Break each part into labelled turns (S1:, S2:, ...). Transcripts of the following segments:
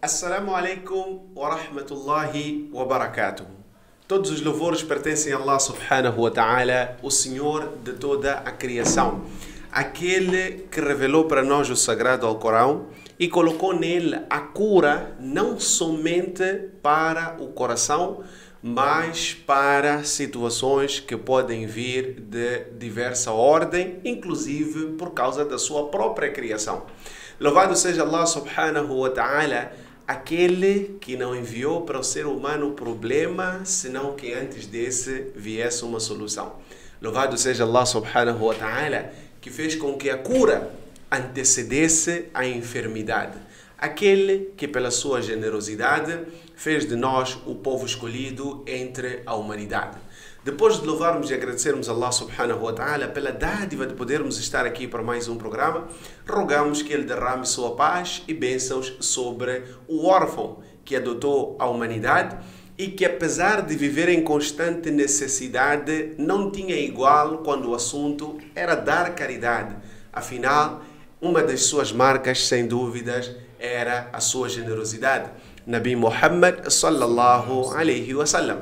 S1: Assalamu alaikum wa rahmatullahi wa barakatuh. Todos os louvores pertencem a Allah subhanahu wa ta'ala, o Senhor de toda a criação. Aquele que revelou para nós o sagrado Alcorão e colocou nele a cura não somente para o coração, mas para situações que podem vir de diversa ordem, inclusive por causa da sua própria criação. Louvado seja Allah subhanahu wa ta'ala, aquele que não enviou para o ser humano problema, senão que antes desse viesse uma solução. Louvado seja Allah subhanahu wa ta'ala, que fez com que a cura antecedesse a enfermidade. Aquele que pela sua generosidade fez de nós o povo escolhido entre a humanidade. Depois de louvarmos e agradecermos a Allah subhanahu wa ta'ala pela dádiva de podermos estar aqui para mais um programa, rogamos que Ele derrame sua paz e bênçãos sobre o órfão que adotou a humanidade e que, apesar de viver em constante necessidade, não tinha igual quando o assunto era dar caridade. Afinal, uma das suas marcas, sem dúvidas, era a sua generosidade. Nabi Muhammad sallallahu alaihi wasallam.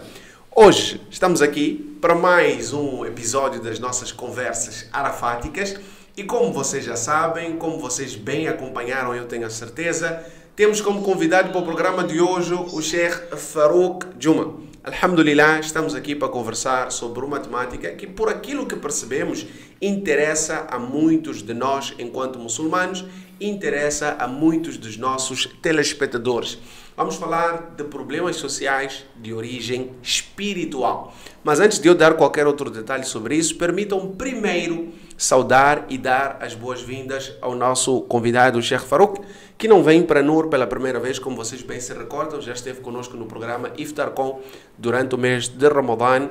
S1: Hoje estamos aqui para mais um episódio das nossas conversas arafáticas e, como vocês já sabem, como vocês bem acompanharam, eu tenho a certeza, temos como convidado para o programa de hoje o Sheikh Farouk Juma. Alhamdulillah, estamos aqui para conversar sobre uma temática que, por aquilo que percebemos, interessa a muitos de nós enquanto muçulmanos, interessa a muitos dos nossos telespectadores. Vamos falar de problemas sociais de origem espiritual. Mas antes de eu dar qualquer outro detalhe sobre isso, permitam primeiro saudar e dar as boas-vindas ao nosso convidado, o Sheikh Farouk, que não vem para Nur pela primeira vez, como vocês bem se recordam, já esteve conosco no programa Iftar Com durante o mês de Ramadã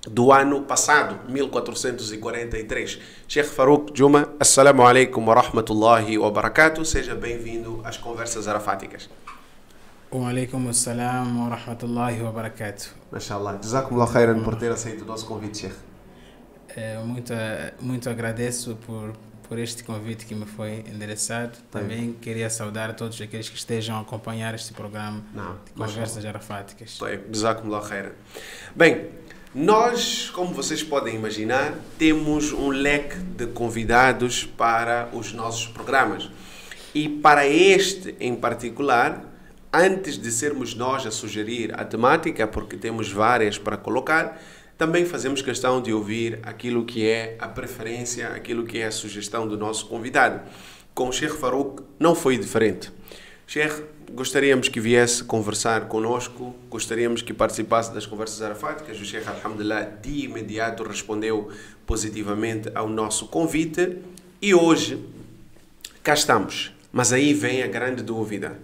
S1: do ano passado, 1443. Sheikh Farouk Juma, assalamu alaikum wa rahmatullahi wa barakatuh. Seja bem-vindo às Conversas Arafáticas.
S2: Wa alaikum assalam wa rahmatullahi wa barakatuh.
S1: Mashallah. Jazakumullah khairan por ter aceito o nosso convite, Sheikh.
S2: Muito agradeço por este convite que me foi endereçado. Também queria saudar a todos aqueles que estejam a acompanhar este programa de Conversas Arafáticas.
S1: Jazakumullah khairan. Bem, nós, como vocês podem imaginar, temos um leque de convidados para os nossos programas. E para este em particular, antes de sermos nós a sugerir a temática, porque temos várias para colocar, também fazemos questão de ouvir aquilo que é a preferência, aquilo que é a sugestão do nosso convidado. Com o Sheikh Farouk não foi diferente. Sheikh, gostaríamos que viesse conversar conosco, gostaríamos que participasse das Conversas Arafáticas. O Sheikh, alhamdulillah, de imediato respondeu positivamente ao nosso convite e hoje cá estamos. Mas aí vem a grande dúvida.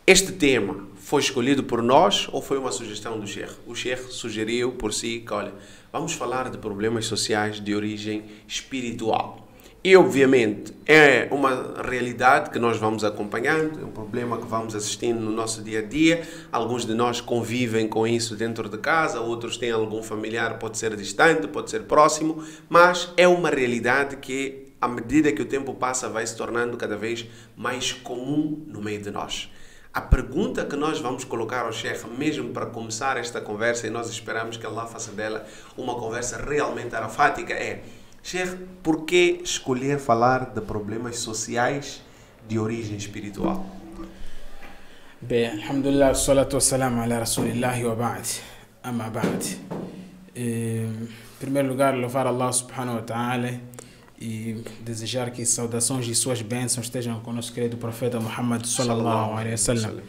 S1: Este tema foi escolhido por nós ou foi uma sugestão do Sheikh? O Sheikh sugeriu por si que, olha, vamos falar de problemas sociais de origem espiritual. E, obviamente, é uma realidade que nós vamos acompanhando, é um problema que vamos assistindo no nosso dia a dia. Alguns de nós convivem com isso dentro de casa, outros têm algum familiar, pode ser distante, pode ser próximo, mas é uma realidade que, à medida que o tempo passa, vai se tornando cada vez mais comum no meio de nós. A pergunta que nós vamos colocar ao Sheikh, mesmo para começar esta conversa, e nós esperamos que Allah faça dela uma conversa realmente arafática, é: Sheikh, por que escolher falar de problemas sociais de origem espiritual?
S2: Bem, alhamdulillah, salatu wassalam ala rasulillahi wa ba'd. Amma ba'd. Em primeiro lugar, louvar Allah subhanahu wa ta'ala e desejar que saudações e suas bênçãos estejam com o nosso querido profeta Muhammad sallallahu alaihi wasallam.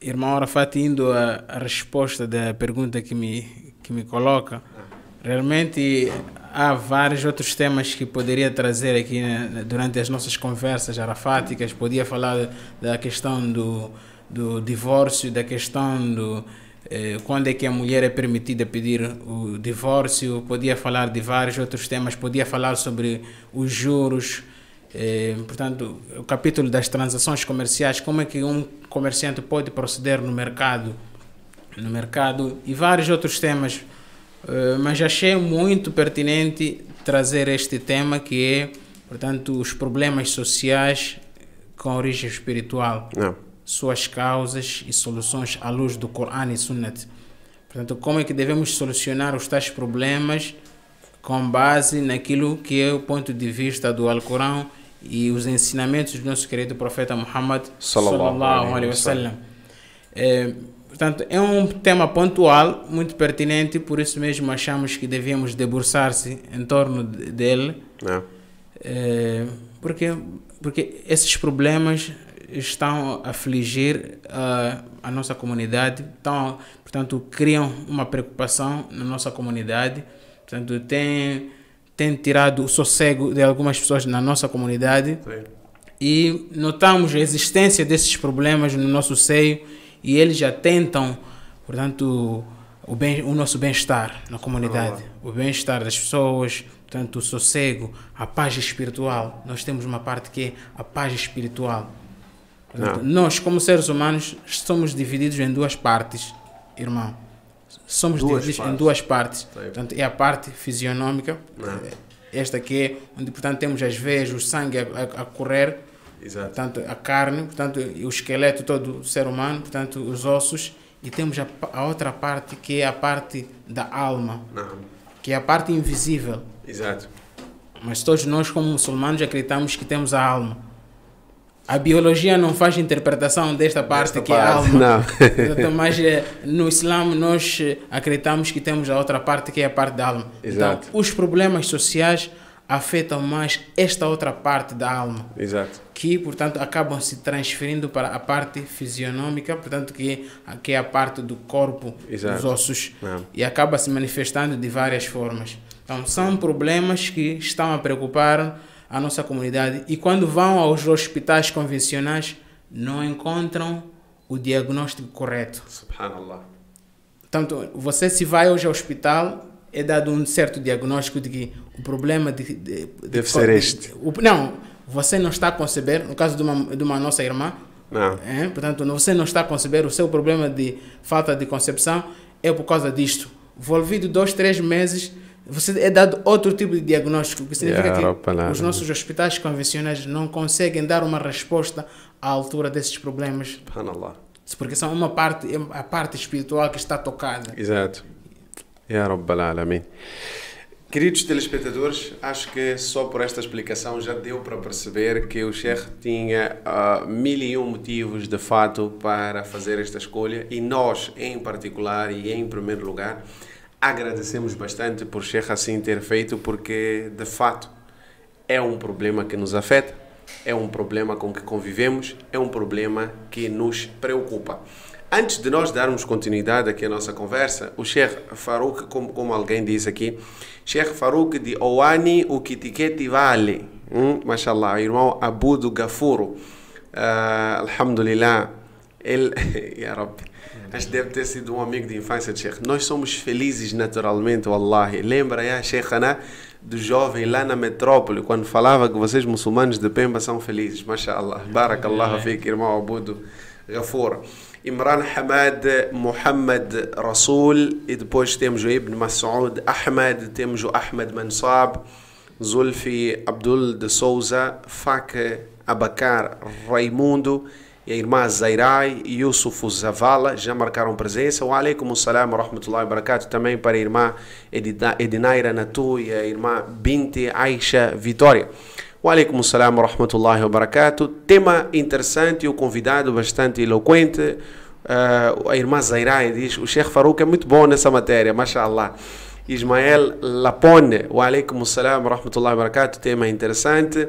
S2: Irmão Arafat, indo a resposta da pergunta que me coloca, realmente há vários outros temas que poderia trazer aqui durante as nossas conversas arafáticas. Podia falar da questão do divórcio, da questão do quando é que a mulher é permitida pedir o divórcio, podia falar de vários outros temas, podia falar sobre os juros, portanto, o capítulo das transações comerciais, como é que um comerciante pode proceder no mercado e vários outros temas, mas achei muito pertinente trazer este tema que é, portanto, os problemas sociais com origem espiritual, suas causas e soluções à luz do Corão e Sunnat. Portanto, como é que devemos solucionar os tais problemas com base naquilo que é o ponto de vista do Alcorão e os ensinamentos do nosso querido profeta Muhammad sallallahu alaihi wasallam. Portanto, é um tema pontual, muito pertinente, por isso mesmo achamos que devíamos debruçar-se em torno dele, porque esses problemas estão a afligir a nossa comunidade, portanto, criam uma preocupação na nossa comunidade, portanto, tem tirado o sossego de algumas pessoas na nossa comunidade. Sim. E notamos a existência desses problemas no nosso seio e eles já tentam, portanto, o nosso bem-estar na comunidade, o bem-estar das pessoas, portanto, o sossego, a paz espiritual. Nós temos uma parte que é a paz espiritual. Portanto, nós, como seres humanos, somos divididos em duas partes, irmão. Somos divididos em duas partes. Portanto, é a parte fisionômica, esta que é onde, portanto, temos as veias, o sangue a correr, exato. Portanto, a carne, portanto, o esqueleto todo do ser humano, portanto, os ossos, e temos a outra parte que é a parte da alma, que é a parte invisível. Exato. Mas todos nós, como muçulmanos, acreditamos que temos a alma. A biologia não faz interpretação desta parte que é a alma. Não. Mas no Islã nós acreditamos que temos a outra parte que é a parte da alma. Exato. Então, os problemas sociais afetam mais esta outra parte da alma. Exato. Que, portanto, acabam se transferindo para a parte fisionômica, portanto, que é a parte do corpo, exato. Dos ossos, e acaba se manifestando de várias formas. Então, são problemas que estão a preocupar a nossa comunidade, e quando vão aos hospitais convencionais não encontram o diagnóstico correto. Subhanallah. Portanto, você se vai hoje ao hospital, é dado um certo diagnóstico de que o problema deve ser este. Não, você não está a conceber, no caso de uma nossa irmã, portanto, você não está a conceber, o seu problema de falta de concepção é por causa disto. Envolvido 2, 3 meses, você é dado outro tipo de diagnóstico, que significa que os nossos hospitais convencionais não conseguem dar uma resposta à altura desses problemas. Porque são a parte espiritual que está tocada. Exato.
S1: Ya Rabbal Alamin. Queridos telespectadores, acho que só por esta explicação já deu para perceber que o Sheikh tinha 1001 motivos de fato para fazer esta escolha, e nós, em particular e em primeiro lugar, agradecemos bastante por Sheikh assim ter feito, porque de fato é um problema que nos afeta, é um problema com que convivemos, é um problema que nos preocupa. Antes de nós darmos continuidade aqui à nossa conversa, o Sheikh Farouk, como alguém disse aqui, Sheikh Farouk de Ouani, o Kitiquete Vale, mashallah, irmão Abu do Gafuro, alhamdulillah, ele, ya Rabbi, acho que deve ter sido um amigo de infância de Sheikh. Nós somos felizes naturalmente, wallahi. Lembra, ya Sheikhana, do jovem lá na metrópole, quando falava que vocês muçulmanos de Pemba são felizes, mashallah. Barakallahu fique, irmão Abu do Gafuro. Imran Hamad Muhammad Rasul, e depois temos o Ibn Mas'ud Ahmed, temos o Ahmed Mansab, Zulfi Abdul de Souza, Fak Abakar Raimundo, e a irmã Zairai e Yusuf Zavala já marcaram presença. Wa alaikum assalam wa rahmatullahi wa barakatuh. Também para a irmã Edinaira Natu e a irmã Binti Aisha Vitória. Wa alaikum assalam wa rahmatullahi wa barakatuh. Tema interessante e o convidado bastante eloquente. A irmã Zairai diz: o Sheikh Farouk é muito bom nessa matéria, mashallah. Ismael Lapone, wa alaikum assalam wa rahmatullahi wa barakatuh. Tema interessante.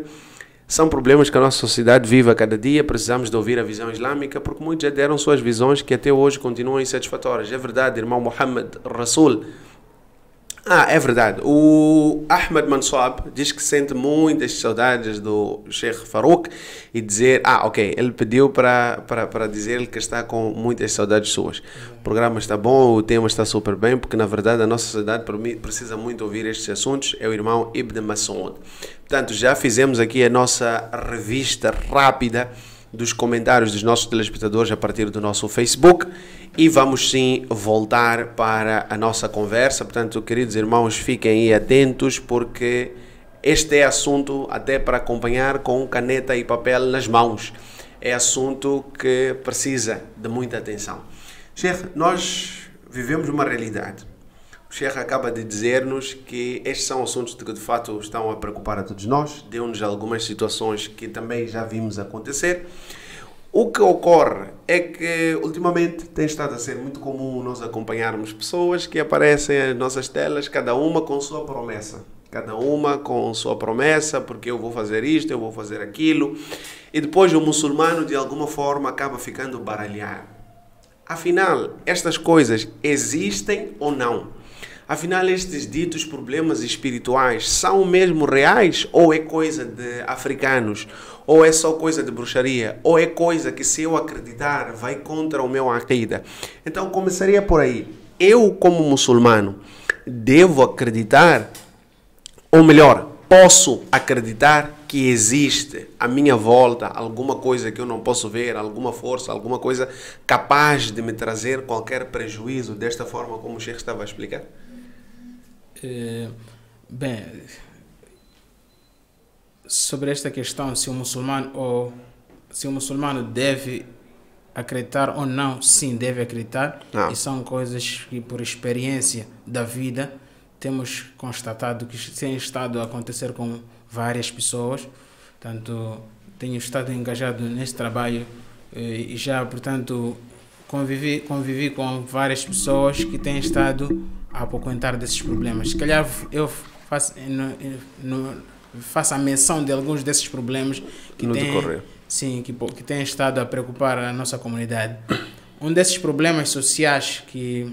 S1: São problemas que a nossa sociedade vive a cada dia. Precisamos de ouvir a visão islâmica, porque muitos já deram suas visões que até hoje continuam insatisfatórias. É verdade, irmão Muhammad Rasul. É verdade. O Ahmed Mansab diz que sente muitas saudades do Sheikh Farouk e dizer, ok, ele pediu para dizer que está com muitas saudades suas. O programa está bom, o tema está super bem, porque na verdade a nossa sociedade precisa muito ouvir estes assuntos. É o irmão Ibn Mas'ud. Portanto, já fizemos aqui a nossa revista rápida dos comentários dos nossos telespectadores a partir do nosso Facebook, e vamos sim voltar para a nossa conversa. Portanto, queridos irmãos, fiquem aí atentos, porque Este é assunto até para acompanhar com caneta e papel nas mãos. É assunto que precisa de muita atenção. Sheikh, nós vivemos uma realidade. O Sheikh acaba de dizer-nos que estes são assuntos que de fato estão a preocupar a todos nós. Deu-nos algumas situações que também já vimos acontecer. O que ocorre é que ultimamente tem estado a ser muito comum nós acompanharmos pessoas que aparecem nas nossas telas, cada uma com sua promessa. Cada uma com sua promessa, porque eu vou fazer isto, eu vou fazer aquilo. E depois o muçulmano de alguma forma acaba ficando baralhado. Afinal, estas coisas existem ou não? Afinal, estes ditos problemas espirituais são mesmo reais ou é coisa de africanos? Ou é só coisa de bruxaria? Ou é coisa que, se eu acreditar, vai contra o meu aqida? Então, começaria por aí. Eu, como muçulmano, devo acreditar, ou melhor, posso acreditar que existe à minha volta alguma coisa que eu não posso ver, alguma força, alguma coisa capaz de me trazer qualquer prejuízo, desta forma como o Sheikh estava a explicar?
S2: Bem, sobre esta questão, se o muçulmano deve acreditar ou não, sim, deve acreditar. E são coisas que, por experiência da vida, temos constatado que tem estado a acontecer com várias pessoas. Portanto, tenho estado engajado nesse trabalho e já, portanto, convivi com várias pessoas que têm estado a apoquentar desses problemas. Se calhar eu faço a menção de alguns desses problemas que têm estado a preocupar a nossa comunidade. Um desses problemas sociais que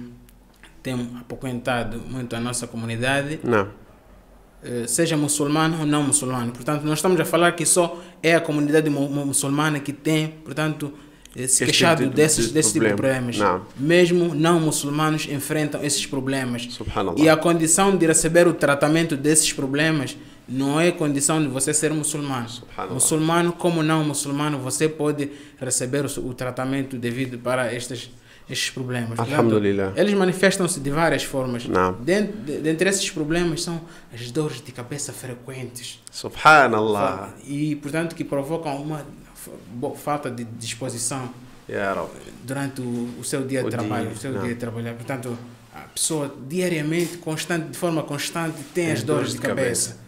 S2: tem apoquentado muito a nossa comunidade, seja muçulmano ou não muçulmano. Portanto, nós estamos a falar que só é a comunidade muçulmana que tem, portanto, se queixado desse tipo de problemas. Mesmo não muçulmanos enfrentam esses problemas. E a condição de receber o tratamento desses problemas não é condição de você ser muçulmano. Muçulmano como não muçulmano, você pode receber o tratamento devido para estes problemas. Portanto, eles manifestam-se de várias formas. Dentre esses problemas são as dores de cabeça frequentes.
S1: Subhanallah.
S2: E, portanto, que provocam uma falta de disposição durante o seu dia de trabalho. Portanto, a pessoa diariamente, de forma constante, tem as dores de cabeça.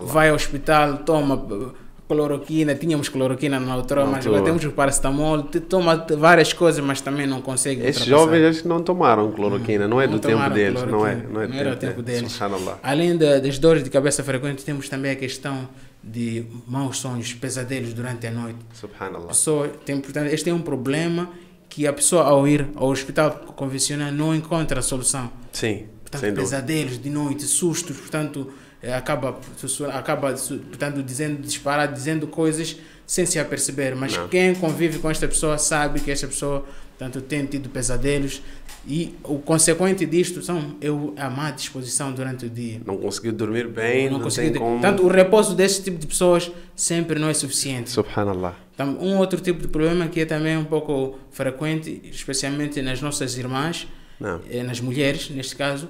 S2: Vai ao hospital, toma cloroquina, tínhamos cloroquina na altura, mas agora temos o paracetamol, toma várias coisas, mas também não consegue.
S1: Esses jovens não tomaram cloroquina, não é do tempo deles. Não era do tempo deles.
S2: Além das dores de cabeça frequentes, temos também a questão de maus sonhos, pesadelos durante a noite. Portanto, este é um problema que a pessoa, ao ir ao hospital convencional, não encontra a solução.
S1: Sim,
S2: portanto, pesadelos de noite, sustos, portanto, acaba portanto, dizendo coisas sem se aperceber. Mas quem convive com esta pessoa sabe que esta pessoa, portanto, tem tido pesadelos. E o consequente disto são a má disposição durante o dia.
S1: Não conseguiu dormir bem, não tem como...
S2: Portanto, o repouso desse tipo de pessoas sempre não é suficiente.
S1: Subhanallah.
S2: Então, um outro tipo de problema que é também um pouco frequente, especialmente nas nossas irmãs, nas mulheres, neste caso,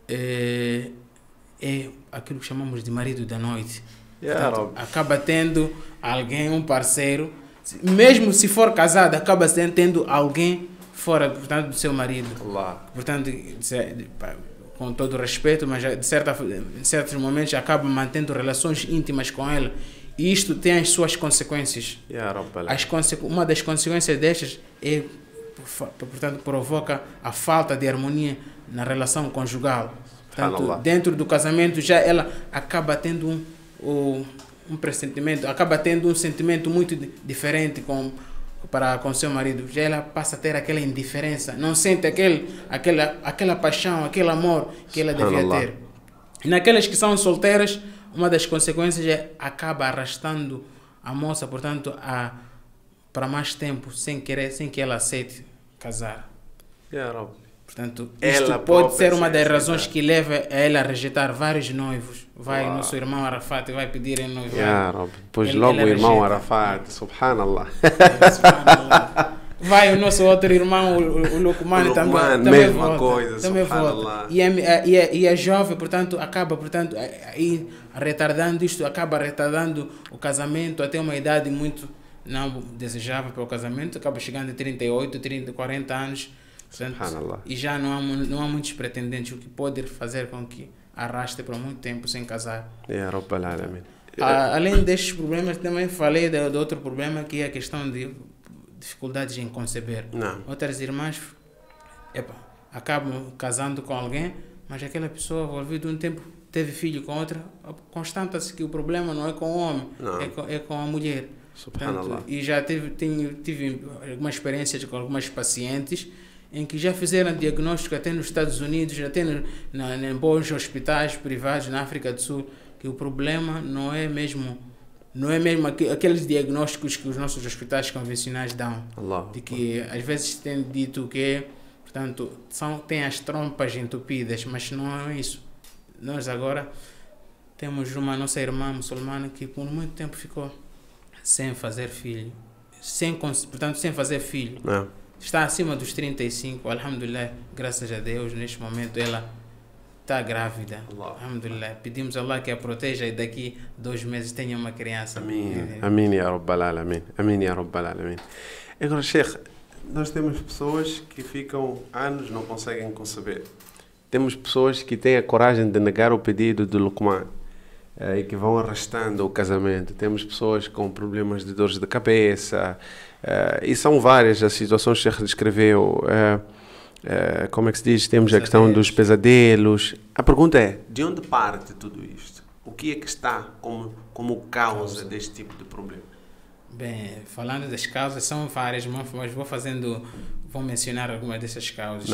S2: é aquilo que chamamos de marido da noite. Portanto, acaba tendo alguém, um parceiro, mesmo se for casado, acaba tendo alguém fora, portanto, do seu marido. Portanto, com todo o respeito, mas em certos momentos acaba mantendo relações íntimas com ela. E isto tem as suas consequências. Uma das consequências destas é, portanto, provoca a falta de harmonia na relação conjugal. Portanto, dentro do casamento já ela acaba tendo um pressentimento, acaba tendo um sentimento muito diferente com seu marido. Já ela passa a ter aquela indiferença, não sente aquela paixão, aquele amor que ela devia ter. E naquelas que são solteiras, uma das consequências é acaba arrastando a moça, portanto, para mais tempo, sem que ela aceite casar. Portanto, isto pode ser uma das razões que leva a ela a rejeitar vários noivos. Vai no seu irmão Arafat e vai pedir em noivado.
S1: Pois logo o irmão Arafat, subhanallah.
S2: vai o nosso outro irmão, o Luqman, também
S1: mesma
S2: volta,
S1: coisa,
S2: também
S1: subhanallah.
S2: volta. E a jovem, portanto, acaba, portanto, aí retardando isto, acaba retardando o casamento até uma idade muito não desejável para o casamento, acaba chegando a 38, 30, 40 anos, portanto, e já não há muitos pretendentes, o que pode fazer com que arraste por muito tempo sem casar. Além destes problemas, também falei de outro problema, que é a questão de dificuldades em conceber. Outras irmãs acabam casando com alguém, mas aquela pessoa, envolvida um tempo, teve filho com outra, constata-se que o problema não é com o homem, é com a mulher. Portanto, e já tive algumas experiências com algumas pacientes em que já fizeram diagnóstico até nos Estados Unidos, até em bons hospitais privados na África do Sul, que o problema não é mesmo aqueles diagnósticos que os nossos hospitais convencionais dão. De que às vezes tem dito que, portanto, tem as trompas entupidas, mas não é isso. Nós agora temos uma nossa irmã muçulmana que por muito tempo ficou sem fazer filho, portanto sem fazer filho. Está acima dos 35, alhamdulillah, graças a Deus, neste momento ela está grávida. Alhamdulillah. Pedimos a Allah que a proteja e daqui 2 meses tenha uma criança.
S1: Amém, ya Rabbal Alamin. Amém, ya Rabbal Alamin. Agora, Sheikh, nós temos pessoas que ficam anos não conseguem conceber. Temos pessoas que têm a coragem de negar o pedido do Luqman e que vão arrastando o casamento. Temos pessoas com problemas de dores de cabeça e são várias as situações que o Sheikh descreveu. Como é que se diz? Temos a questão dos pesadelos. A pergunta é, de onde parte tudo isto? O que é que está como causa deste tipo de problema?
S2: Bem, falando das causas, são várias, mas vou mencionar algumas dessas causas.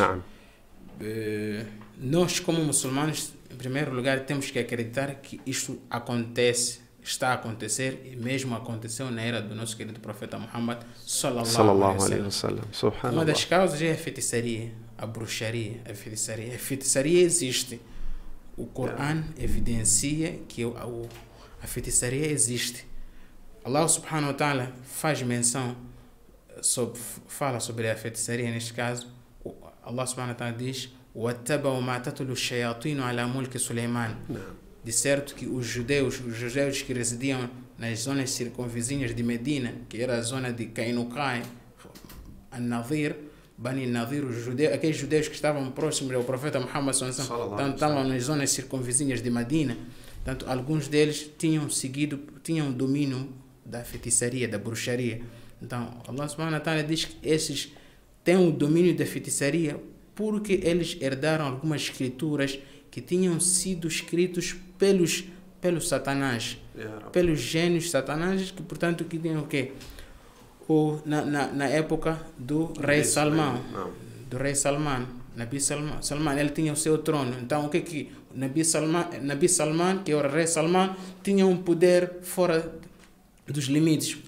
S2: Nós, como muçulmanos, em primeiro lugar, temos que acreditar que isto está a acontecer e mesmo aconteceu na era do nosso querido profeta Muhammad sallallahu alaihi wasallam. Uma das causas é a feitiçaria, a bruxaria, a feitiçaria. A feitiçaria existe. O Corão evidencia que a feitiçaria existe. Allah subhanahu wa ta'ala faz menção, fala sobre a feitiçaria neste caso. Allah subhanahu wa ta'ala diz: وَاتَّبَعُوا مَا تَتْلُو الشَّيَاطِينُ عَلَى مُلْكِ سُلَيْمَانَ. De certo que os judeus que residiam nas zonas circunvizinhas de Medina, que era a zona de Kainukai, An-Nadir, Bani Nadir, aqueles judeus que estavam próximos ao profeta Muhammad estavam nas zonas circunvizinhas de Medina. Portanto, alguns deles tinham domínio da feitiçaria, da bruxaria. Então, Allah subhanahu wa ta'ala diz que esses têm o domínio da feitiçaria porque eles herdaram algumas escrituras que tinham sido escritos pelos satanás, pelos gênios satanás, que portanto que tinham o quê? Na época do rei Salman, Nabi Salman, ele tinha o seu trono. Então o que Nabi Salman, que é o rei Salman, tinha um poder fora dos limites.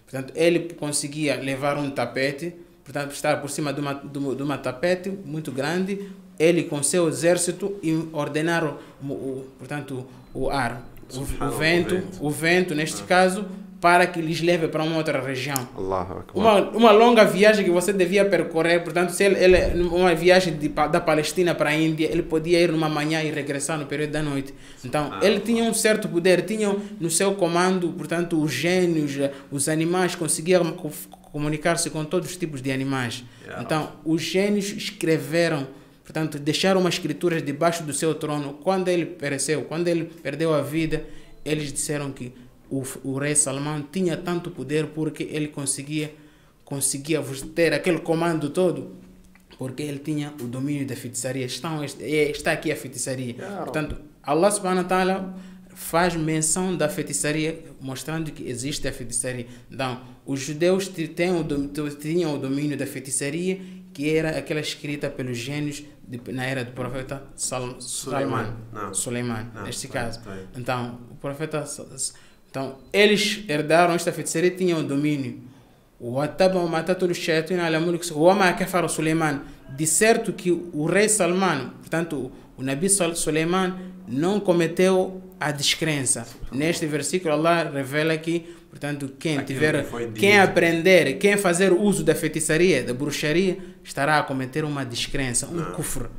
S2: Portanto, ele conseguia levar um tapete, portanto, estar por cima de uma tapete muito grande, ele com seu exército e ordenar o ar, o vento neste caso, para que lhes leve para uma outra região. Uma longa viagem que você devia percorrer, portanto, se uma viagem da Palestina para a Índia, ele podia ir numa manhã e regressar no período da noite. Então, ele tinha um certo poder, tinha no seu comando, portanto, os gênios, os animais, conseguiam comunicar-se com todos os tipos de animais. Então, os gênios escreveram, portanto, deixaram umas escrituras debaixo do seu trono. Quando ele pereceu, quando ele perdeu a vida, eles disseram que o rei Salman tinha tanto poder porque ele conseguia ter aquele comando todo, porque ele tinha o domínio da feitiçaria. Está aqui a feitiçaria. Portanto, Allah subhanahu wa ta'ala faz menção da feitiçaria, mostrando que existe a feitiçaria. Então, os judeus tinham o domínio da feitiçaria, que era aquela escrita pelos gênios na era do profeta Suleiman, neste caso. Então, o profeta... Então, eles herdaram esta feitiçaria e tinham o domínio. De certo que o rei Salman, portanto, o Nabi Suleiman não cometeu a descrença. Neste versículo Allah revela que, portanto, quem aprender, quem fazer uso da feitiçaria, da bruxaria, estará a cometer uma descrença, kufr.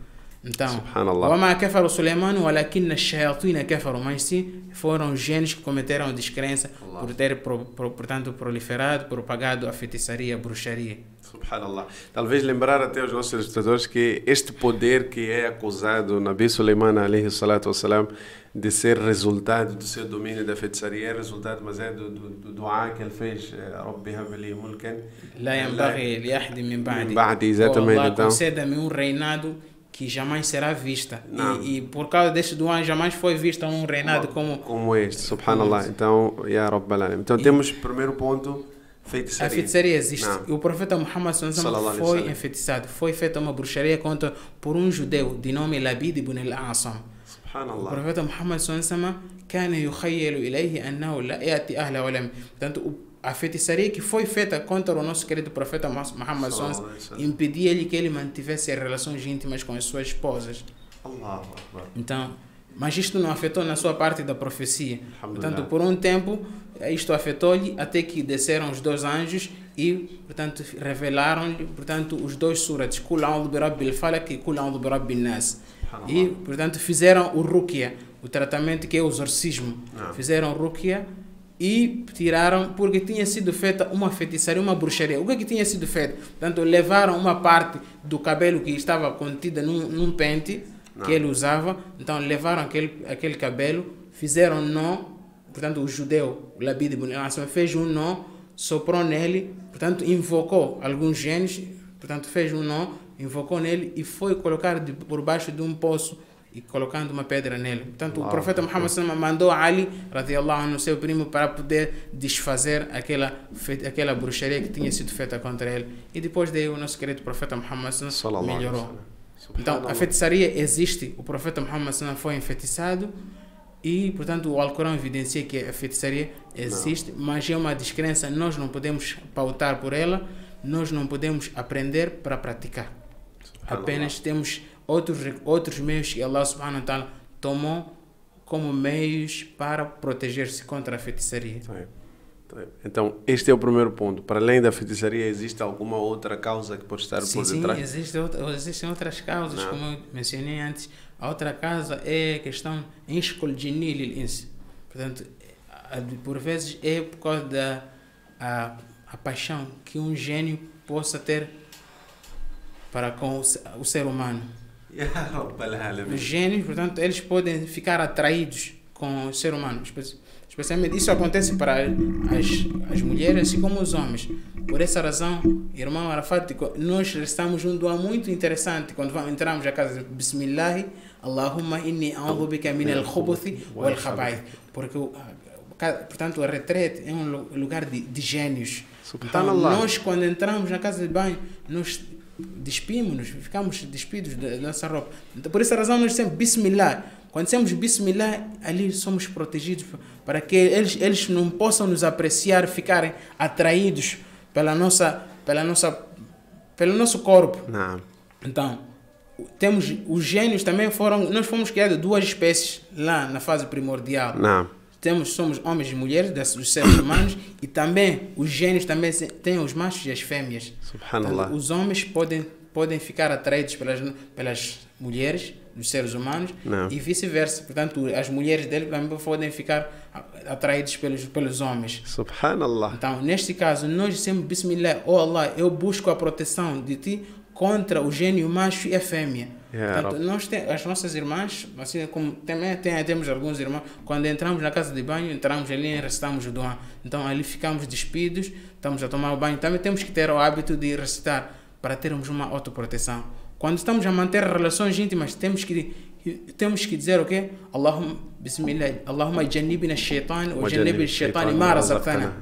S2: Então, وَمَا كَفَرُ سُلَيْمَانُ وَلَكِنَّ الشَّيَاطِينَ كَفَرُوا, mas sim, foram gênios que cometeram a descrença por ter, portanto, proliferado, propagado a feitiçaria, a bruxaria.
S1: Subhanallah. Talvez lembrar até os nossos espectadores que este poder que é acusado Nabi Suleiman alayhi salatu wassalam de ser resultado do seu domínio da feitiçaria, é resultado, mas é do dua que ele fez, Rabbi habli mulkan
S2: la yanbaghi li ahadin min
S1: ba'di, exatamente.
S2: Allah,
S1: então,
S2: conceda-me um reinado que jamais será vista. E por causa deste dua jamais foi visto um reinado
S1: como este, subhanallah. Então, ya Rabbal Alamin. Então temos primeiro ponto, feitiçaria.
S2: A feitiçaria existe. E o profeta Muhammad foi enfeitiçado. Foi feita uma bruxaria por um judeu de nome Labid ibn al-A'sam. O profeta Muhammad كان يخيل إليه أنه لا يأتي أهل ولم. Portanto, a feitiçaria que foi feita contra o nosso querido profeta Muhammad impedia-lhe que ele mantivesse relações íntimas com as suas esposas. Então, mas isto não afetou na sua parte da profecia. Portanto, por um tempo, isto afetou-lhe até que desceram os 2 anjos e, portanto, revelaram-lhe, portanto, os 2 surats, Qul a'udhu bi rabbil falaq e Qul a'udhu bi rabbin nas. E, portanto, fizeram o ruqya, o tratamento que é o exorcismo. Fizeram o ruqya e tiraram, porque tinha sido feita uma feitiçaria, uma bruxaria. O que tinha sido feito? Portanto, levaram uma parte do cabelo que estava contida num pente que ele usava, então levaram aquele cabelo, fizeram um nó, portanto o judeu, o Labid ibn al-Asam, fez um nó, soprou nele, portanto invocou alguns genes, portanto fez um nó, invocou nele e foi colocar por baixo de um poço e colocando uma pedra nele. Portanto, o profeta Muhammad mandou Ali, radiyallahu anhu, seu primo, para poder desfazer aquela bruxaria que tinha sido feita contra ele. E depois daí o nosso querido profeta Muhammad melhorou. Então, a feitiçaria existe. O profeta Muhammad foi enfeitiçado e, portanto, o Alcorão evidencia que a feitiçaria existe, mas é uma descrença. Nós não podemos pautar por ela, nós não podemos aprender para praticar. Apenas temos outros meios que Allah subhanahu wa ta'ala tomou como meios para proteger-se contra a feitiçaria.
S1: Então, este é o primeiro ponto. Para além da feitiçaria, existe alguma outra causa que pode estar por detrás?
S2: Sim, existem outras causas, como eu mencionei antes. A outra causa é a questão Ishqul Jinni lil Ins. Portanto, por vezes é por causa da a paixão que um gênio possa ter para com o ser humano. Os gênios, portanto, eles podem ficar atraídos com o ser humano. Especialmente isso acontece para as mulheres assim como os homens. Por essa razão, irmão Arafat, nós recitamos um dua muito interessante quando entramos na casa de Bismillah, Allahumma inni a'udhu bika min al-khubuthi wal khaba'ith. Porque, portanto, a retrete é um lugar de gênios. Então, nós quando entramos na casa de banho, nós despimos-nos, ficamos despidos da nossa roupa. Então, por essa razão nós dizemos Bismillah. Quando dizemos Bismillah, ali somos protegidos para que eles não possam nos apreciar, ficarem atraídos pelo nosso corpo. Não. Então, temos os gênios também nós fomos criados 2 espécies lá na fase primordial. Não. Somos homens e mulheres, dos seres humanos, e também os gênios também têm os machos e as fêmeas. Subhanallah. Então, os homens podem ficar atraídos pelas mulheres, dos seres humanos, e vice-versa. Portanto, as mulheres dele também podem ficar atraídos pelos homens. Subhanallah. Então, neste caso, nós dizemos Bismillah, oh Allah, eu busco a proteção de ti contra o gênio macho e a fêmea. Portanto, as nossas irmãs, assim como também temos alguns irmãos, quando entramos na casa de banho, entramos ali e recitamos o dua. Então ali ficamos despidos, estamos a tomar o banho. Também temos que ter o hábito de recitar para termos uma autoproteção. Quando estamos a manter relações íntimas, temos que dizer o quê? Allahumma Bismillah, Allahumma jannibna shaitan wa jannibi shaitan ma razaqtana.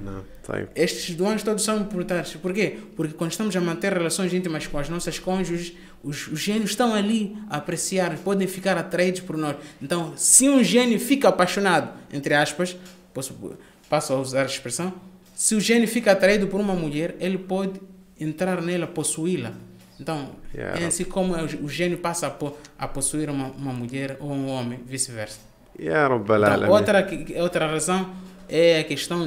S2: Estes duas todos são importantes. Por quê? Porque quando estamos a manter relações íntimas com as nossas cônjuges, os gênios estão ali a apreciar, podem ficar atraídos por nós. Então, se um gênio fica apaixonado, entre aspas, passo a usar a expressão, se o gênio fica atraído por uma mulher, ele pode entrar nela, possuí-la. Então,
S1: Yeah.
S2: é assim como o gênio passa a possuir uma mulher ou um homem, vice-versa.
S1: Ya Rabbal
S2: Então,
S1: Alamin.
S2: outra razão é a questão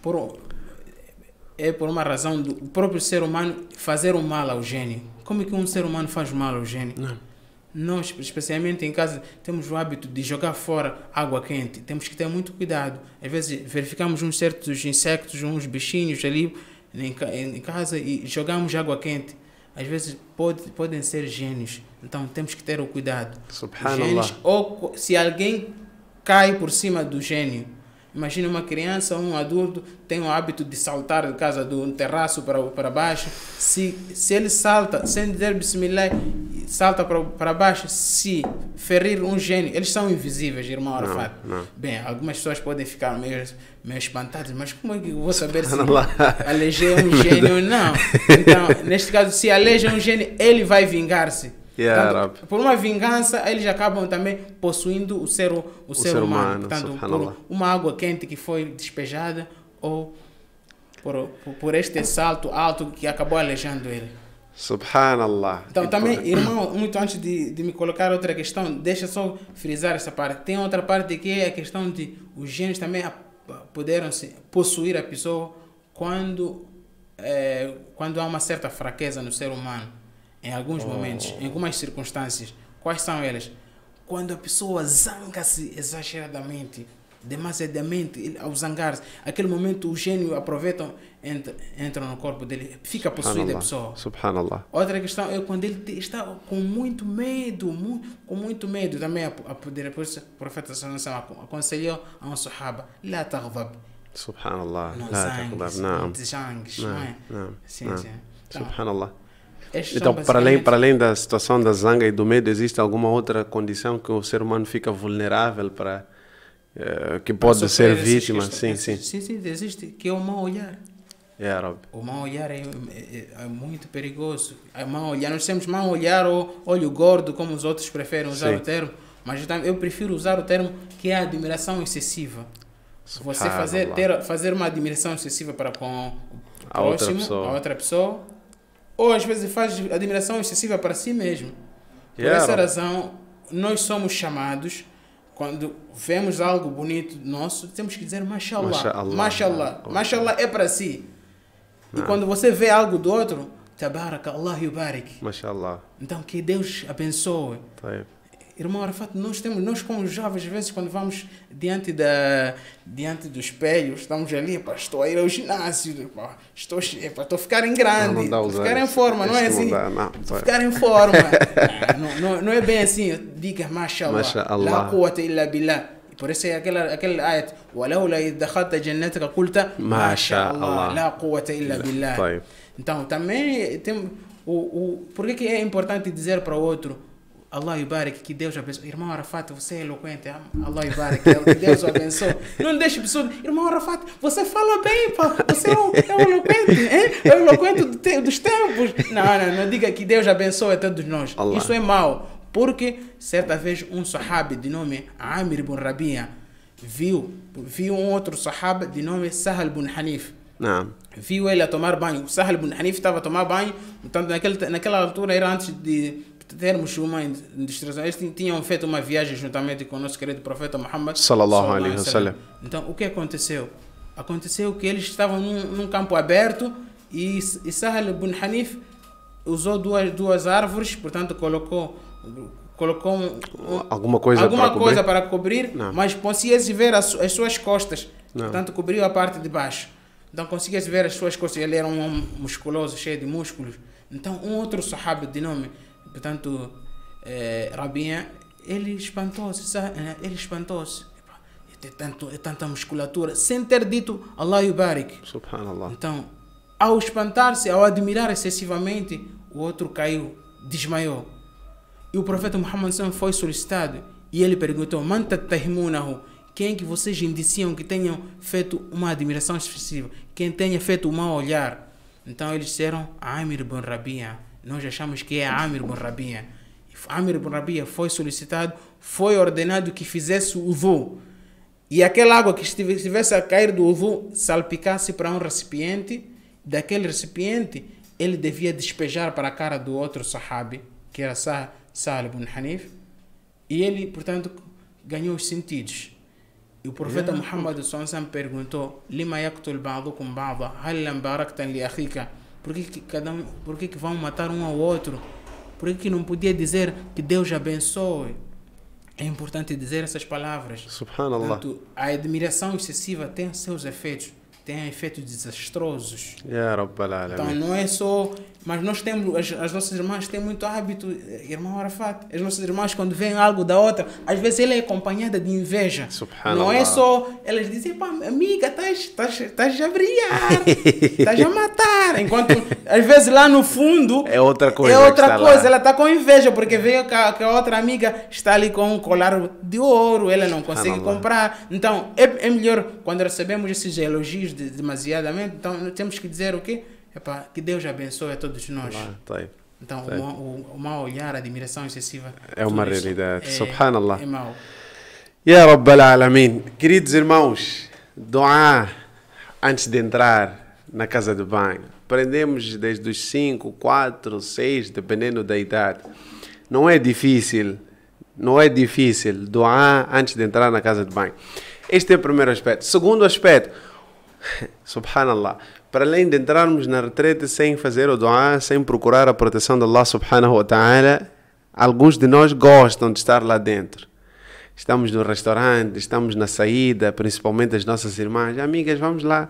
S2: por uma razão do próprio ser humano fazer o mal ao gênio. Como é que um ser humano faz mal ao gênio? Nós, especialmente em casa, temos o hábito de jogar fora água quente. Temos que ter muito cuidado. Às vezes verificamos uns certos insectos, uns bichinhos ali em casa e jogamos água quente. Às vezes podem ser gênios. Então temos que ter o cuidado.
S1: Subhanallah.
S2: Gênios, ou se alguém cai por cima do gênio. Imagina uma criança ou um adulto tem o hábito de saltar de casa do terraço para baixo. Se ele salta, sem dizer bismillah, salta para baixo, se ferir um gênio, eles são invisíveis, irmão Arafat. Bem, algumas pessoas podem ficar meio espantadas, mas como é que eu vou saber se aleijei um gênio ou não? Então, neste caso, se aleija um gênio, ele vai vingar-se. Portanto, por uma vingança, eles acabam também possuindo o ser humano. Portanto, por uma água quente que foi despejada ou por este salto alto que acabou aleijando ele.
S1: Subhanallah.
S2: Então, também, irmão, muito antes de me colocar outra questão, deixa só frisar essa parte. Tem outra parte que é a questão de os gênios também poderam possuir a pessoa quando há uma certa fraqueza no ser humano. Em alguns momentos, em algumas circunstâncias. Quais são elas? Quando a pessoa zanga-se exageradamente, demasiadamente, ao zangar-se, aquele momento o gênio aproveita, entra no corpo dele, fica possuída a pessoa.
S1: Subhanallah.
S2: Outra questão é quando ele está com muito medo, também a poder, depois o profeta aconselhou a um sahaba, lá taghdab.
S1: Subhanallah.
S2: Não zangues, não é? Sim.
S1: Subhanallah. Então, para além da situação da zanga e do medo, existe alguma outra condição que o ser humano fica vulnerável para que pode ser vítima? Sim,
S2: existe, que é o mau olhar.
S1: Yeah,
S2: o mau olhar é muito perigoso. Nós temos mau olhar ou olho gordo, como os outros preferem usar o termo, mas eu prefiro usar o termo que é a admiração excessiva. Você fazer uma admiração excessiva para com o próximo, a outra pessoa. Ou às vezes faz admiração excessiva para si mesmo. Por essa razão, nós somos chamados, quando vemos algo bonito nosso, temos que dizer Mashallah. Mashallah. Mashallah é para si. E quando você vê algo do outro, Tabaraka Allah yubarik.
S1: Mashallah.
S2: Então que Deus abençoe. Irmão Arafat, nós como jovens, às vezes quando vamos diante do espelho, estamos ali, estou a ir ao ginásio, estou a ficar em grande, ficar em forma, não é assim? Ficar em forma. Não é bem assim, diga Mashallah, la quwwata illa billah. Por isso é aquele ayat, وَلَوْلَا إِذْ دَخَلْتَ جَنَّتَكَ قُلْتَ مَا شَاء اللَّهُ لَا قُوَّةَ إِلَّا بِاللَّهِ. Então também tem por que é importante dizer para o outro Allah yubarik, que Deus abençoe. Irmão Arafat, você é eloquente. Allah yubarik, que Deus o abençoe. Não deixe a pessoa. Irmão Arafat, você fala bem, pá. Você é um eloquente, hein? É o eloquente dos tempos. Não diga que Deus abençoe a todos nós. Allah. Isso é mau. Porque certa vez um sahabi de nome Amir ibn Rabia viu um outro sahaba de nome Sahal ibn Hanif.
S1: Não.
S2: Viu ele a tomar banho. Sahal ibn Hanif estava a tomar banho. Portanto, naquela altura era antes de termos uma industrialização. Eles tinham feito uma viagem juntamente com o nosso querido profeta Muhammad
S1: sallallahu alaihi wasallam.
S2: Então, o que aconteceu? Aconteceu que eles estavam num campo aberto e Sahal ibn Hanif usou duas árvores, portanto, colocou
S1: alguma coisa
S2: para cobrir, mas conseguia-se ver as suas costas. Portanto, cobriu a parte de baixo. Então, conseguia-se ver as suas costas. Ele era um homem musculoso, cheio de músculos. Então, um outro sahaba de nome, portanto, Rabia, ele espantou-se. É tanta musculatura, sem ter dito Allah yubarik.
S1: Subhanallah.
S2: Então, ao espantar-se, ao admirar excessivamente, o outro caiu, desmaiou. E o profeta Muhammad foi solicitado e ele perguntou: Man tattahimunahu? Quem que vocês indiciam que tenham feito uma admiração excessiva? Quem tenha feito um mau olhar? Então eles disseram Amir ibn Rabia. Nós achamos que é Amir ibn Rabia. Amir ibn Rabia foi solicitado, foi ordenado que fizesse o wudu. E aquela água que estivesse a cair do wudu salpicasse para um recipiente. Daquele recipiente ele devia despejar para a cara do outro sahabi, que era Sahal ibn Hanif, e ele, portanto, ganhou os sentidos. E o profeta Muhammad sallallahu perguntou: Lima yaqtul ba'dukum ba'da, hal lam baraktan li akhika? Por que vão matar um ao outro? Por que não podia dizer que Deus abençoe? É importante dizer essas palavras.
S1: Subhanallah.
S2: Portanto, a admiração excessiva tem seus efeitos. Tem efeitos desastrosos.
S1: Ya Rabbal Alamin.
S2: Então não é só... Mas nós temos... As nossas irmãs têm muito hábito, irmão Arafat. As nossas irmãs, quando veem algo da outra, às vezes ela é acompanhada de inveja.
S1: Subhanallah.
S2: Não é só... Elas dizem: pá, amiga, estás a brilhar. Estás a matar. Enquanto, às vezes, lá no fundo...
S1: É outra coisa.
S2: Ela está com inveja, porque vê que a outra amiga está ali com um colar de ouro. Ela não consegue comprar. Então, é melhor, quando recebemos esses elogios demasiadamente, então temos que dizer o quê? Epá, que Deus abençoe a todos nós. Então, o mau olhar, a admiração excessiva
S1: é uma realidade. Subhanallah.
S2: É mau.
S1: Ya Rabbal Alamin. Queridos irmãos, dua antes de entrar na casa de banho. Aprendemos desde os 5, 4, 6, dependendo da idade. Não é difícil dua antes de entrar na casa de banho. Este é o primeiro aspecto. Segundo aspecto, subhanallah, para além de entrarmos na retrete sem fazer o dua, sem procurar a proteção de Allah subhanahu wa ta'ala, alguns de nós gostam de estar lá dentro. Estamos no restaurante, estamos na saída, principalmente as nossas irmãs: amigas, vamos lá.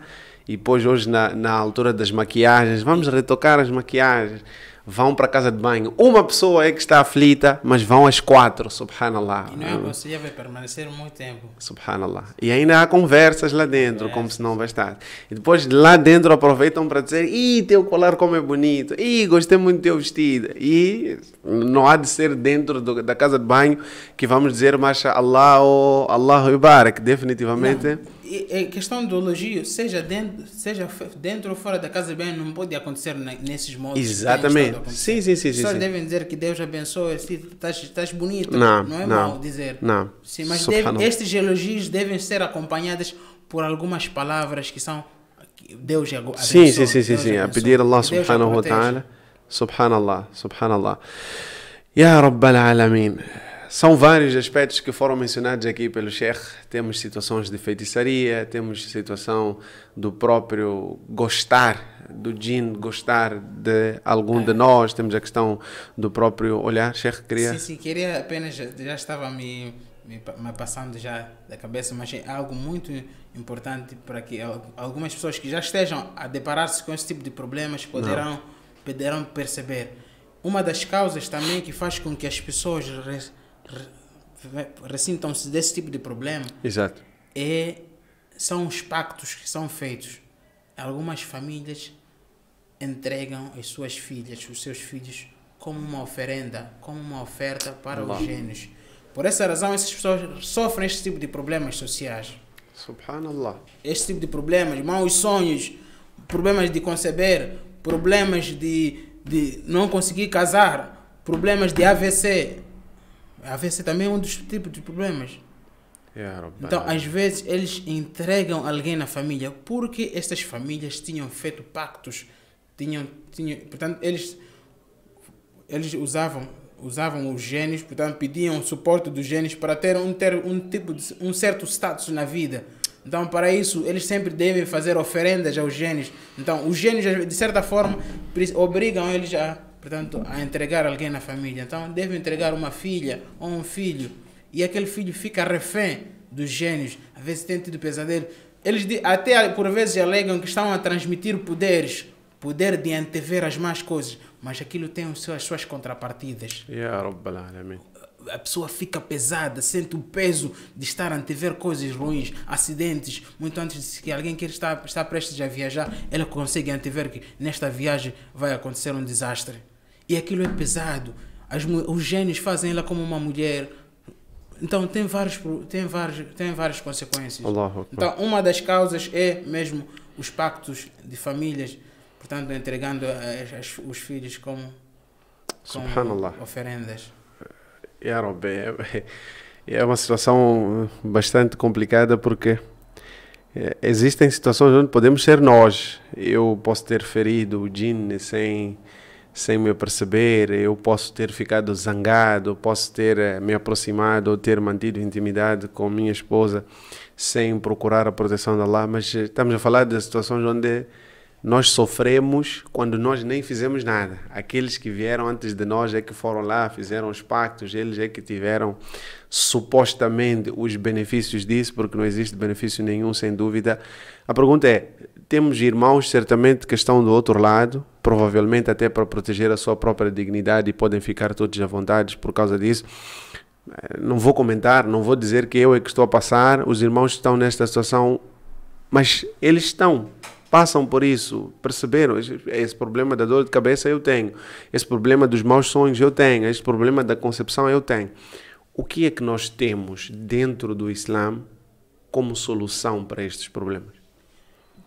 S1: E depois hoje na altura das maquiagens, vamos retocar as maquiagens. Vão para a casa de banho. Uma pessoa é que está aflita, mas vão às 4, subhanallah.
S2: E não é aconselhável permanecer muito tempo.
S1: Subhanallah. E ainda há conversas lá dentro, como se não bastasse. E depois lá dentro aproveitam para dizer: ih, teu colar como é bonito. Ih, gostei muito do teu vestido. E não há de ser dentro da casa de banho que vamos dizer Masha Allah ou Allahu Ibarak. Definitivamente.
S2: Não. E questão do elogio, seja dentro ou fora da casa de banho, não pode acontecer nesses modos.
S1: Exatamente. Sim.
S2: As pessoas devem dizer que Deus abençoe, estás bonito.
S1: Não
S2: é mau dizer.
S1: Não.
S2: Sim, mas estes elogios devem ser acompanhados por algumas palavras que são Deus abençoe.
S1: Sim. A pedir Allah subhanahu wa ta'ala. Subhanallah. Ya Rabbal Alamin. São vários aspectos que foram mencionados aqui pelo Sheikh. Temos situações de feitiçaria, temos situação do próprio gostar, do jinn gostar de algum de nós, temos a questão do próprio olhar. Sheikh, queria...
S2: Sim, queria apenas, já estava me passando já da cabeça, mas é algo muito importante para que algumas pessoas que já estejam a deparar-se com esse tipo de problemas poderão perceber. Uma das causas também que faz com que as pessoas ressintam-se desse tipo de problema.
S1: Exato.
S2: São os pactos que são feitos. Algumas famílias entregam as suas filhas, os seus filhos, como uma oferenda, como uma oferta para os gênios. Por essa razão, essas pessoas sofrem este tipo de problemas sociais.
S1: Subhanallah.
S2: Este tipo de problemas, maus sonhos, problemas de conceber, problemas de não conseguir casar, problemas de AVC. AVC também é um dos tipos de problemas. Então, às vezes, eles entregam alguém na família porque estas famílias tinham feito pactos, portanto, eles usavam os gênios, portanto, pediam o suporte dos gênios para ter um certo status na vida. Então, para isso, eles sempre devem fazer oferendas aos gênios. Então, os gênios, de certa forma, obrigam eles a entregar alguém na família. Então, devem entregar uma filha ou um filho. E aquele filho fica refém dos gênios. Às vezes tem tido pesadelo. Eles até, por vezes, alegam que estão a transmitir poderes. Poder de antever as más coisas. Mas aquilo tem as suas contrapartidas.
S1: Ya Rabbal Alamin.
S2: A pessoa fica pesada, sente o peso de estar a antever coisas ruins, acidentes. Muito antes de que alguém que está prestes a viajar, ela consegue antever que nesta viagem vai acontecer um desastre. E aquilo é pesado. Os gênios fazem ela como uma mulher. Então tem várias consequências. Então uma das causas é mesmo os pactos de famílias, portanto entregando os filhos como oferendas.
S1: Ya Rabbi, é uma situação bastante complicada porque Existem situações onde podemos ser nós. Eu posso ter ferido o djinn sem me aperceber, eu posso ter ficado zangado, posso ter me aproximado ou ter mantido intimidade com minha esposa sem procurar a proteção de Allah, mas estamos a falar de situações onde nós sofremos quando nós nem fizemos nada. Aqueles que vieram antes de nós é que foram lá, fizeram os pactos, eles é que tiveram supostamente os benefícios disso, porque não existe benefício nenhum, sem dúvida. A pergunta é, temos irmãos certamente que estão do outro lado, provavelmente até para proteger a sua própria dignidade e podem ficar todos à vontade por causa disso. Não vou comentar, não vou dizer que eu é que estou a passar, os irmãos estão nesta situação, mas eles passam por isso, perceberam, esse problema da dor de cabeça eu tenho, esse problema dos maus sonhos eu tenho, esse problema da concepção eu tenho. O que é que nós temos dentro do Islã como solução para estes problemas?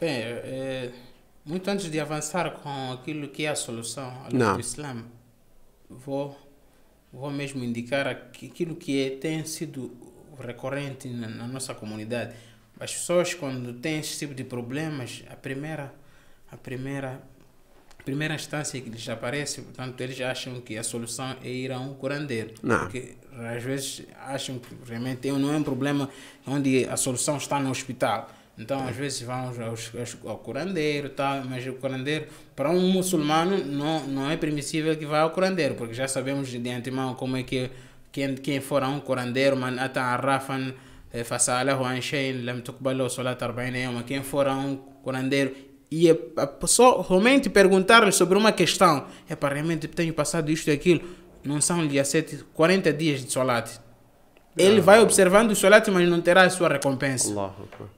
S2: Bem, muito antes de avançar com aquilo que é a solução à luz do Islã, vou mesmo indicar aquilo que tem sido recorrente na nossa comunidade. As pessoas, quando têm esse tipo de problemas, a primeira instância que lhes aparece, portanto, eles acham que a solução é ir a um curandeiro. Porque às vezes acham que realmente não é um problema onde a solução está no hospital. Então, às vezes vão ao curandeiro, mas o curandeiro, para um muçulmano, não é permissível que vá ao curandeiro, porque já sabemos de antemão como é que quem for a um curandeiro, man ata arrafan fasalahu an shay'in lam tuqbalu salat 40 yawma, quem for a um curandeiro e a pessoa realmente perguntar-lhe sobre uma questão, realmente tenho passado isto e aquilo, não são lhe aceite 40 dias de salat. Ele vai observando o salat, mas não terá a sua recompensa.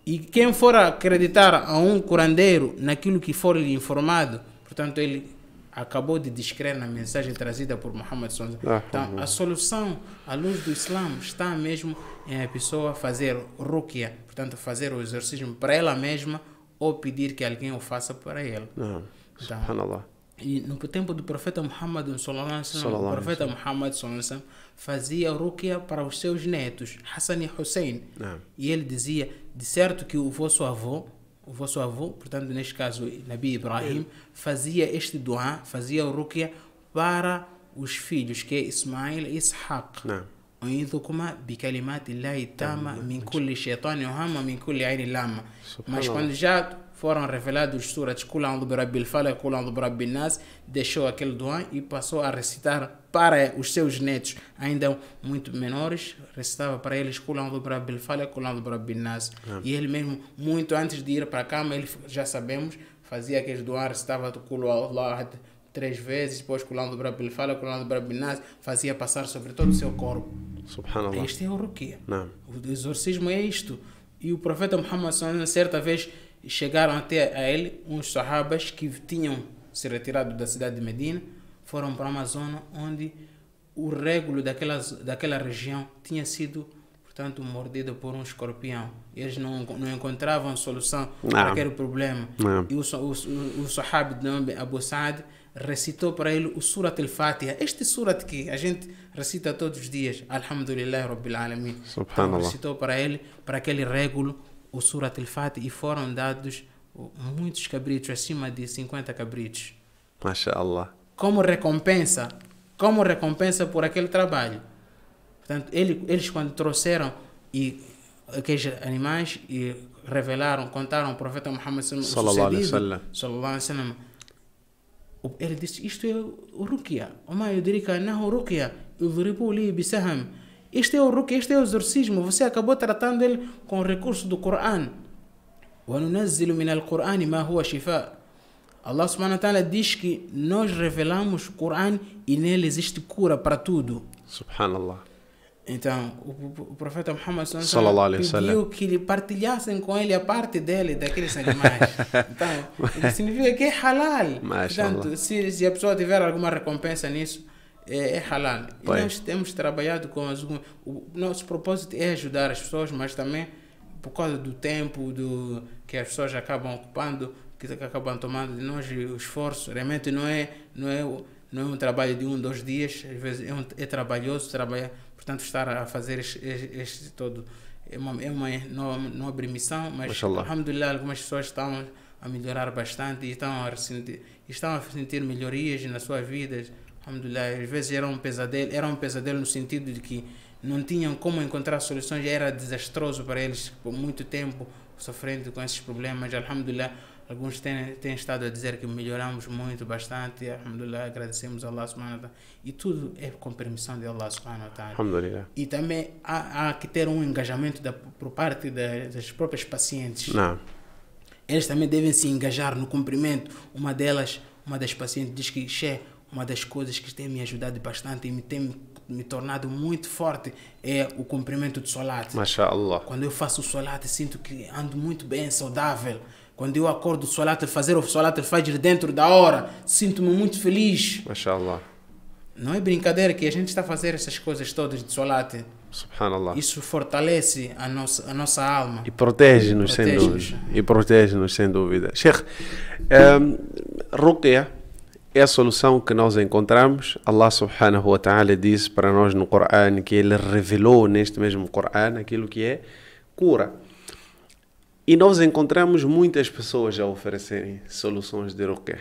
S2: E quem for acreditar a um curandeiro naquilo que for lhe informado, portanto, ele acabou de descrer na mensagem trazida por Muhammad sallallahu alaihi wasallam. Então, a solução à luz do Islã está mesmo em a pessoa fazer ruqya, portanto, fazer o exorcismo para ela mesma ou pedir que alguém o faça para ela. Então, e no tempo do profeta Muhammad sallallahu alaihi wasallam, o profeta Muhammad sallallahu alaihi wasallam fazia ruqya para os seus netos, Hassan e Hussein. E ele dizia, de certo que o vosso avô, portanto, neste caso, Nabi Ibrahim, fazia este dua, fazia o ruqya para os filhos, que é Ismail e Ishaq. U'idhukuma bi kalimati llahi tama min kulli shaytanin wahama min kulli ainin lama. Mas quando já foram revelados os surats Qul a'udhu bi rabbil falaq, Qul a'udhu bi rabbin nas, deixou aquele dua e passou a recitar para os seus netos, ainda muito menores, recitava para eles Qul a'udhu bi rabbil falaq, Qul a'udhu bi rabbin nas. E ele mesmo, muito antes de ir para a cama, ele, já sabemos, fazia aqueles dua, recitava Qul Allah 3 vezes, depois Qul a'udhu bi rabbil falaq, Qul a'udhu bi rabbin nas, fazia passar sobre todo o seu corpo.
S1: Subhanallah.
S2: Este é o ruqya. O exorcismo é isto. E o profeta Muhammad certa vez chegaram até a ele uns sahabas que tinham se retirado da cidade de Medina, foram para uma zona onde o régulo daquela região tinha sido, portanto, mordido por um escorpião. Eles não encontravam solução para aquele problema. E o sahabi de nome Abu Sa'd recitou para ele o Surat al-Fatiha. Este surat que a gente recita todos os dias, Alhamdulillah Rabbil Alamin. Então, recitou para ele, para aquele régulo, o Surat al-Fatiha, e foram dados muitos cabritos, acima de 50 cabritos.
S1: MashaAllah.
S2: Como recompensa por aquele trabalho. Portanto, eles quando trouxeram aqueles animais e revelaram, contaram ao profeta Muhammad sallallahu alaihi wasallam, ele disse, isto é o ruqya. Oma yudrika annahu ruqya yudribu li bisaham. Este é o ruqya, este é o exorcismo. Você acabou tratando ele com o recurso do Coran. Wa nunazzilu min al-Qur'ani ma huwa shifa. Allah subhanahu wa ta'ala diz que nós revelamos o Coran e nele existe cura para tudo. Subhanallah. Então, o profeta Muhammad sallallahu alaihi wasallam pediu que lhe partilhassem com ele a parte dele, daqueles animais. Então, significa que é halal. Portanto, se a pessoa tiver alguma recompensa nisso, é halal. E nós temos trabalhado com o nosso propósito é ajudar as pessoas, mas também por causa do tempo que as pessoas acabam ocupando, que acabam tomando de nós o esforço. Realmente não é um trabalho de 1, 2 dias, às vezes é trabalhoso trabalhar. Portanto, estar a fazer é uma nobre missão, mas
S1: Mashallah.
S2: alhamdulillah, algumas pessoas estão a melhorar bastante e estão a sentir melhorias na sua vida. Alhamdulillah, às vezes era um pesadelo no sentido de que não tinham como encontrar soluções, era desastroso para eles por muito tempo sofrendo com esses problemas. Alhamdulillah, alguns têm estado a dizer que melhoramos muito, bastante. Alhamdulillah, agradecemos a Allah subhanahu wa ta'ala. E tudo é com permissão de Allah subhanahu wa ta'ala.
S1: Alhamdulillah.
S2: E também há que ter um engajamento por parte das próprias pacientes.
S1: Não.
S2: Eles também devem se engajar no cumprimento. Uma das pacientes diz que uma das coisas que tem me ajudado bastante e me tem me tornado muito forte é o cumprimento do Salat.
S1: Mashallah.
S2: Quando eu faço o Salat, sinto que ando muito bem, saudável. Quando eu acordo fazer o Salat al-Fajr dentro da hora, sinto-me muito feliz.
S1: Mashallah.
S2: Não é brincadeira que a gente está a fazer essas coisas todas de Salat.
S1: Subhanallah.
S2: Isso fortalece a nossa alma.
S1: E protege-nos, sem dúvida. E protege-nos, sem dúvida. Sheikh, Ruqya é a solução que nós encontramos. Allah subhanahu wa ta'ala disse para nós no Coran que Ele revelou neste mesmo Coran aquilo que é cura. E nós encontramos muitas pessoas a oferecerem soluções de Ruqya.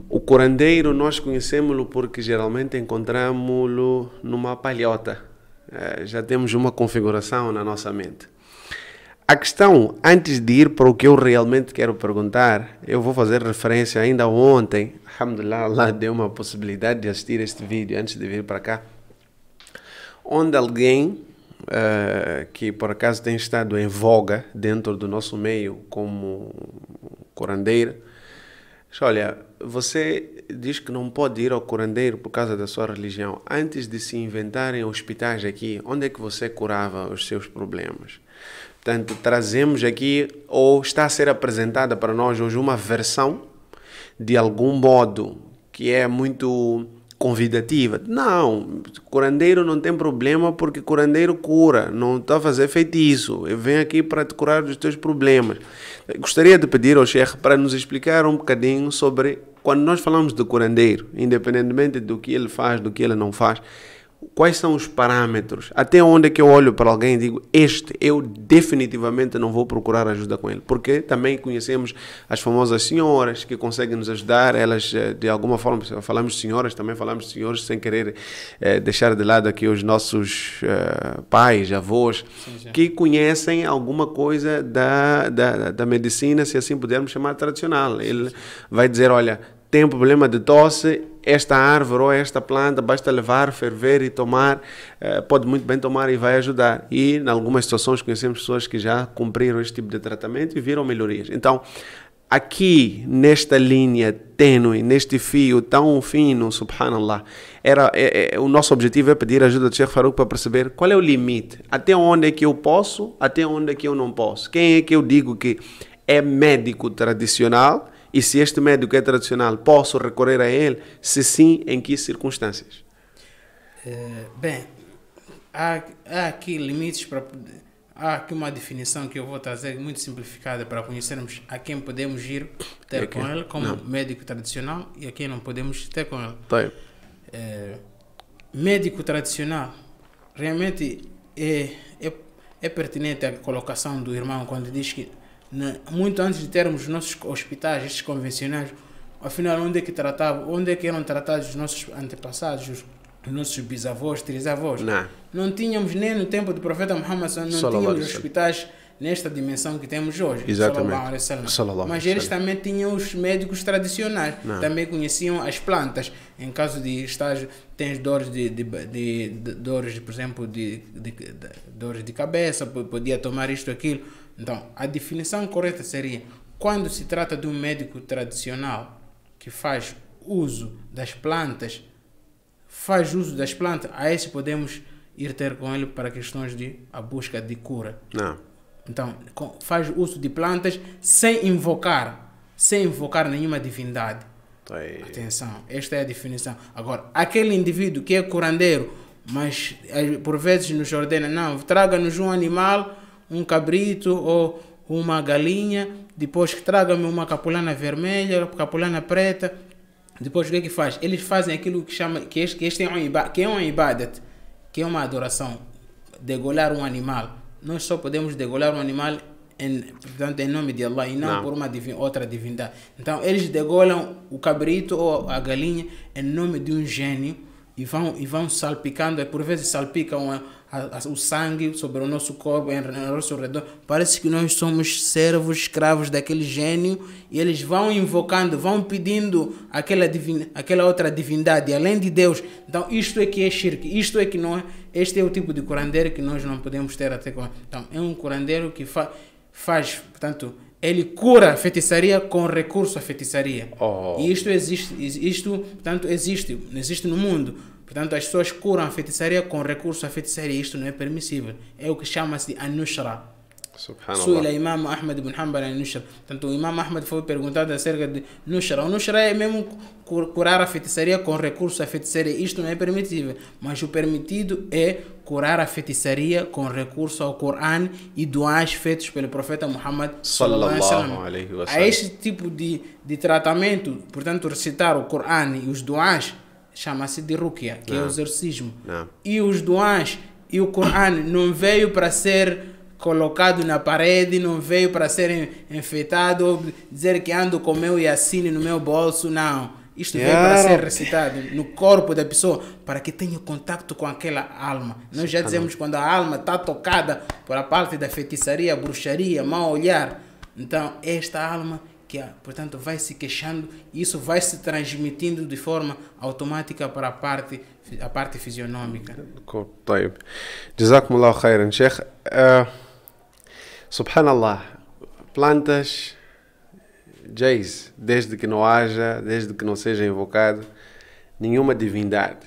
S1: O curandeiro nós conhecemos-lo porque geralmente encontramos-lo numa palhota. Já temos uma configuração na nossa mente. A questão, antes de ir para o que eu realmente quero perguntar, eu vou fazer referência ainda ontem. Alhamdulillah, Allah deu uma possibilidade de assistir este vídeo antes de vir para cá. Onde alguém que por acaso tem estado em voga dentro do nosso meio como curandeiro, olha, você diz que não pode ir ao curandeiro por causa da sua religião. Antes de se inventarem hospitais aqui, onde é que você curava os seus problemas? Portanto, trazemos aqui, ou está a ser apresentada para nós hoje, uma versão de algum modo que é muito convidativa. Não, curandeiro não tem problema porque curandeiro cura, não está a fazer feitiço. Eu venho aqui para te curar dos teus problemas. Eu gostaria de pedir ao Sheikh para nos explicar um bocadinho sobre, quando nós falamos de curandeiro, independentemente do que ele faz, do que ele não faz, quais são os parâmetros? Até onde é que eu olho para alguém e digo, eu definitivamente não vou procurar ajuda com ele? Porque também conhecemos as famosas senhoras que conseguem nos ajudar, elas de alguma forma, falamos de senhoras, também falamos de senhores sem querer deixar de lado aqui os nossos pais, avós, sim, que conhecem alguma coisa da medicina, se assim pudermos chamar tradicional. Ele vai dizer, olha, tem um problema de tosse, esta árvore ou esta planta, basta levar, ferver e tomar, pode muito bem tomar e vai ajudar. E em algumas situações conhecemos pessoas que já cumpriram este tipo de tratamento e viram melhorias. Então, aqui nesta linha tênue, neste fio tão fino, subhanallah, o nosso objetivo é pedir a ajuda do Sheikh Farouk para perceber qual é o limite, até onde é que eu posso, até onde é que eu não posso. Quem é que eu digo que é médico tradicional? E se este médico é tradicional, posso recorrer a ele? Se sim, em que circunstâncias?
S2: Bem, há aqui limites há aqui uma definição que eu vou trazer muito simplificada para conhecermos a quem podemos ir ter com ele como médico tradicional e a quem não podemos ter com ele.
S1: Tá.
S2: Médico tradicional, realmente é pertinente a colocação do irmão quando diz que muito antes de termos os nossos hospitais, estes convencionais, afinal, onde é que eram tratados os nossos antepassados, os nossos bisavós, trisavós? Não tínhamos nem no tempo do profeta Muhammad, não tínhamos hospitais nesta dimensão que temos hoje.
S1: Exatamente.
S2: Mas eles também tinham os médicos tradicionais, também conheciam as plantas. Em caso de estágio, tens dores dores, por exemplo, dores de cabeça, podia tomar isto, aquilo. Então, a definição correta seria, quando se trata de um médico tradicional que faz uso das plantas, a esse podemos ir ter com ele para questões de a busca de cura. Então, faz uso de plantas sem invocar nenhuma divindade. Atenção, esta é a definição. Agora, aquele indivíduo que é curandeiro, mas por vezes nos ordena, não, traga-nos um animal, um cabrito ou uma galinha, depois que traga-me uma capulana vermelha, capulana preta. Depois o que é que faz? Eles fazem aquilo que este é um ibadat, que é uma adoração degolar um animal. Nós só podemos degolar um animal portanto, em nome de Allah e não por uma outra divindade. Então, eles degolam o cabrito ou a galinha em nome de um gênio e vão salpicando, por vezes salpicam o sangue sobre o nosso corpo, em nosso redor. Parece que nós somos servos, escravos daquele gênio, e eles vão invocando, vão pedindo aquela outra divindade, além de Deus. Então, isto é que é shirk, isto é que não é, este é o tipo de curandeiro que nós não podemos ter até com. Então, é um curandeiro que faz, portanto, ele cura a feitiçaria com recurso à feitiçaria. E isto existe, portanto, existe no mundo. Portanto, as pessoas curam a feitiçaria com recurso à feitiçaria. Isto não é permissível. É o que chama-se de An-Nushra. Suila Imam Ahmad ibn Hanbal An-Nushra. Portanto, o Imam Ahmad foi perguntado acerca de Nushra. O Nushra é mesmo curar a feitiçaria com recurso à feitiçaria. Isto não é permissível. Mas o permitido é curar a feitiçaria com recurso ao Coran e duás feitos pelo profeta Muhammad sallallahu alaihi wasallam. A este tipo de tratamento, portanto, recitar o Coran e os duás, chama-se de Ruqya, que é o exorcismo. E os duás e o Coran não veio para ser colocado na parede, não veio para ser enfeitado, ou dizer que ando com o meu Yassine no meu bolso, não. Isto veio para ser recitado no corpo da pessoa, para que tenha contato com aquela alma. Nós já dizemos quando a alma está tocada por a parte da feitiçaria, bruxaria, mau olhar. Então, esta alma que, portanto, vai se queixando, e isso vai se transmitindo de forma automática para a parte fisionômica.
S1: طيب. جزاكم الله خيرا شيخ. Subhanallah, plantas, desde que não haja, desde que não seja invocado nenhuma divindade.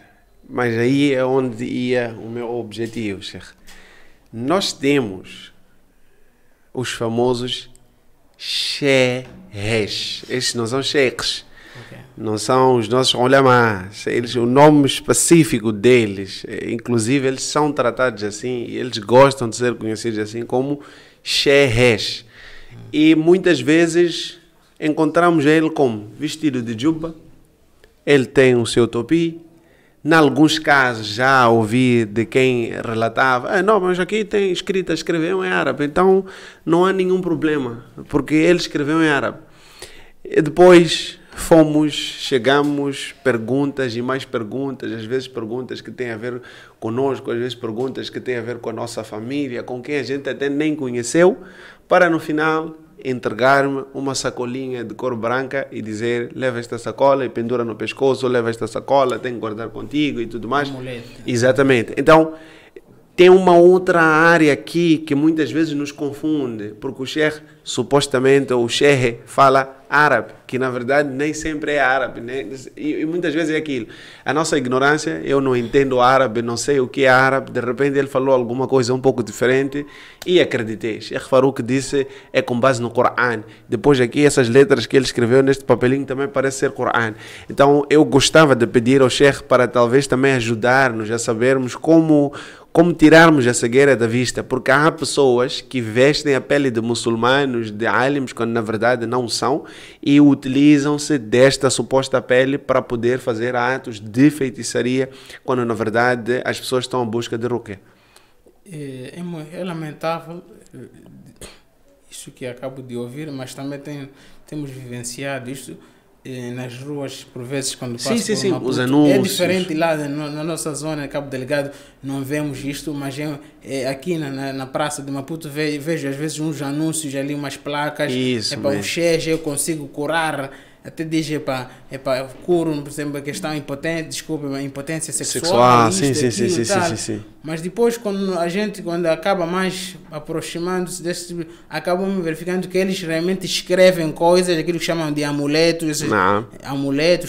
S1: Mas aí é onde ia o meu objetivo, Sheikh. Nós temos os famosos sheikh. Estes não são sheikhs, não são os nossos ulamás. Eles, o nome específico deles, inclusive eles são tratados assim, e eles gostam de ser conhecidos assim como sheikh. E muitas vezes encontramos ele como vestido de juba, ele tem o seu topi. Em alguns casos já ouvi de quem relatava, não, mas aqui tem escreveu em árabe, então não há nenhum problema, porque ele escreveu em árabe. E depois chegamos, perguntas e mais perguntas, às vezes perguntas que têm a ver conosco, às vezes perguntas que têm a ver com a nossa família, com quem a gente até nem conheceu, para no final entregar-me uma sacolinha de cor branca e dizer, leva esta sacola e pendura no pescoço, leva esta sacola, tem que guardar contigo e tudo mais. Exatamente. Então, tem uma outra área aqui que muitas vezes nos confunde, porque o sheikh, supostamente, o sheikh fala árabe, que na verdade nem sempre é árabe, né? E muitas vezes é aquilo. A nossa ignorância, eu não entendo árabe, não sei o que é árabe, de repente ele falou alguma coisa um pouco diferente e acreditei. Sheikh Farouk disse, é com base no Coran. Depois aqui, essas letras que ele escreveu neste papelinho também parece ser Coran. Então eu gostava de pedir ao sheikh para talvez também ajudar-nos a sabermos como tirarmos a cegueira da vista, porque há pessoas que vestem a pele de muçulmanos, de alims, quando na verdade não são, e utilizam-se desta suposta pele para poder fazer atos de feitiçaria, quando na verdade as pessoas estão à busca de ruqya.
S2: É lamentável isso que acabo de ouvir, mas também temos vivenciado isto nas ruas, por vezes, quando passa por Maputo. Os anúncios. É diferente lá na nossa zona, Cabo Delgado, não vemos isto, mas aqui na praça de Maputo vejo às vezes uns anúncios ali, umas placas, para o xeje, eu consigo curar, até diz, curo, por exemplo, a questão impotência sexual. Sim. Mas depois, quando acaba mais aproximando-se desse tipo, acabam verificando que eles realmente escrevem coisas, aquilo que chamam de amuletos,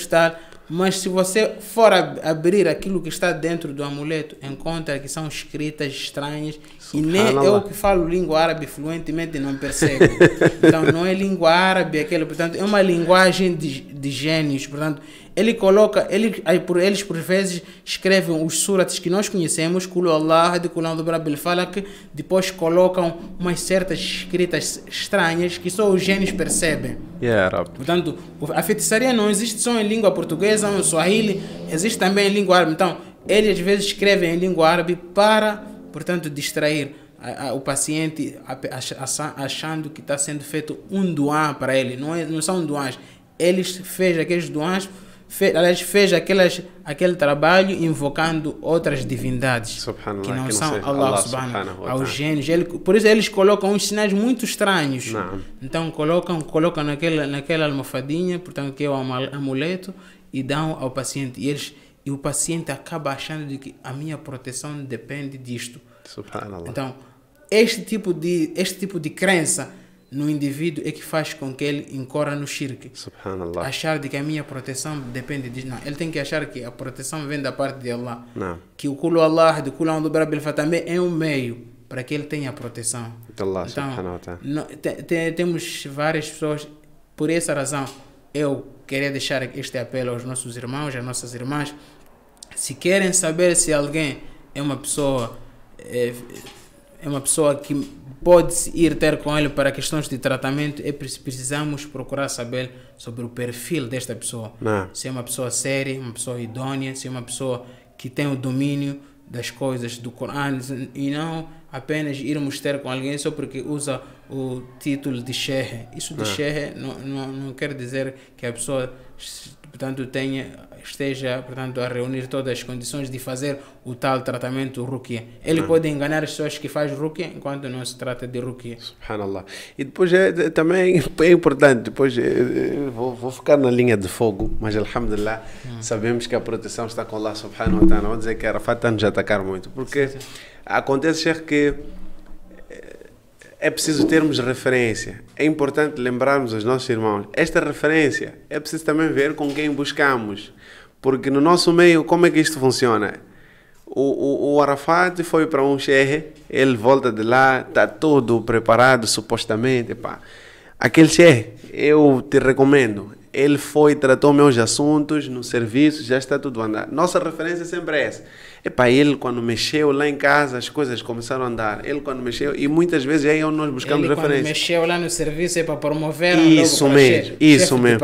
S2: tal. Mas se você for abrir aquilo que está dentro do amuleto, encontra que são escritas estranhas, e nem eu que falo língua árabe fluentemente não percebo. Então não é língua árabe aquela, portanto é uma linguagem de gênios. Portanto eles por vezes escrevem os surats que nós conhecemos, Kulu Allah, de Kulu Rabbil Falak, depois colocam umas certas escritas estranhas que só os gênios percebem. Portanto, a feitiçaria não existe só em língua portuguesa, em Swahili, existe também em língua árabe. Então, eles às vezes escrevem em língua árabe para portanto, distrair o paciente achando que está sendo feito um duá para ele. Não são duás. Eles fez aqueles duás, fez aquele trabalho invocando outras divindades que não são Allah subhanahu wa ta'ala, aos gênios. Por isso eles colocam uns sinais muito estranhos.
S1: Não.
S2: Então colocam naquela almofadinha, portanto, que é o amuleto, e dão ao paciente. E o paciente acaba achando de que a minha proteção depende disto.
S1: Subhanallah.
S2: Então, este tipo de crença no indivíduo é que faz com que ele incorra no shirk.
S1: Subhanallah.
S2: Achar de que a minha proteção depende disso. Não, ele tem que achar que a proteção vem da parte de Allah.
S1: Não.
S2: Que o Qul Allah, do Qul A'udhu Birabbil Falaq também é um meio para que ele tenha a proteção.
S1: Allah,
S2: então,
S1: subhanahu wa ta'ala.
S2: Temos várias pessoas. Por essa razão, eu queria deixar este apelo aos nossos irmãos, às nossas irmãs. Se querem saber se alguém é uma pessoa que pode ir ter com ele para questões de tratamento, precisamos procurar saber sobre o perfil desta pessoa.
S1: Não.
S2: Se é uma pessoa séria, uma pessoa idônea, se é uma pessoa que tem o domínio das coisas do Corão, e não apenas irmos ter com alguém só porque usa o título de sheikh. Isso de sheikh não quer dizer que a pessoa, portanto, esteja, portanto, a reunir todas as condições de fazer o tal tratamento ruqya. Ele pode enganar as pessoas que fazem ruqya enquanto não se trata de ruqya.
S1: Subhanallah. E depois também é importante, depois vou ficar na linha de fogo, mas alhamdulillah, sabemos que a proteção está com Allah subhanahu wa ta'ala. Vou dizer que Arafat está nos atacar muito, porque acontece, Sheikh, que é preciso termos referência. É importante lembrarmos aos nossos irmãos. Esta referência é preciso também ver com quem buscamos. Porque no nosso meio, como é que isto funciona? O Arafat foi para um sheikh, ele volta de lá, está todo preparado, supostamente. Pá. Aquele sheikh, eu te recomendo. Ele tratou meus assuntos no serviço, já está tudo a andar. Nossa referência sempre é essa. Ele quando mexeu lá em casa, as coisas começaram a andar. Ele quando mexeu, e muitas vezes é onde nós buscamos referência. Ele quando
S2: mexeu lá no serviço é para promover
S1: isso mesmo, isso mesmo.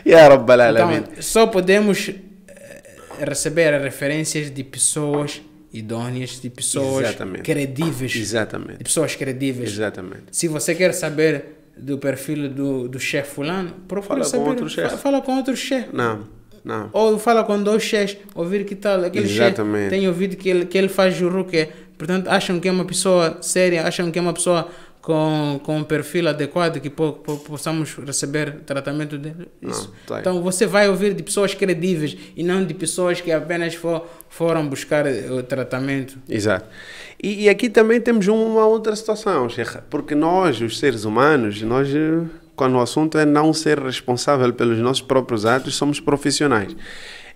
S1: Ya Rabbal Alamin.
S2: Então, só podemos receber referências de pessoas idôneas, de pessoas credíveis.
S1: Exatamente.
S2: De pessoas credíveis.
S1: Exatamente.
S2: Se você quer saber do perfil do chefe fulano, procura saber. Fala com outro chefe.
S1: Não.
S2: Ou fala com 2 chefes, ouvir que tal, aquele chefe tem ouvido que ele faz ruqya. Portanto, acham que é uma pessoa séria, acham que é uma pessoa com um perfil adequado que possamos receber tratamento dele. Isso. Então você vai ouvir de pessoas credíveis e não de pessoas que apenas foram buscar o tratamento.
S1: Exato. E aqui também temos uma outra situação, Sheikh, porque nós, os seres humanos, quando o assunto é não ser responsável pelos nossos próprios atos, somos profissionais.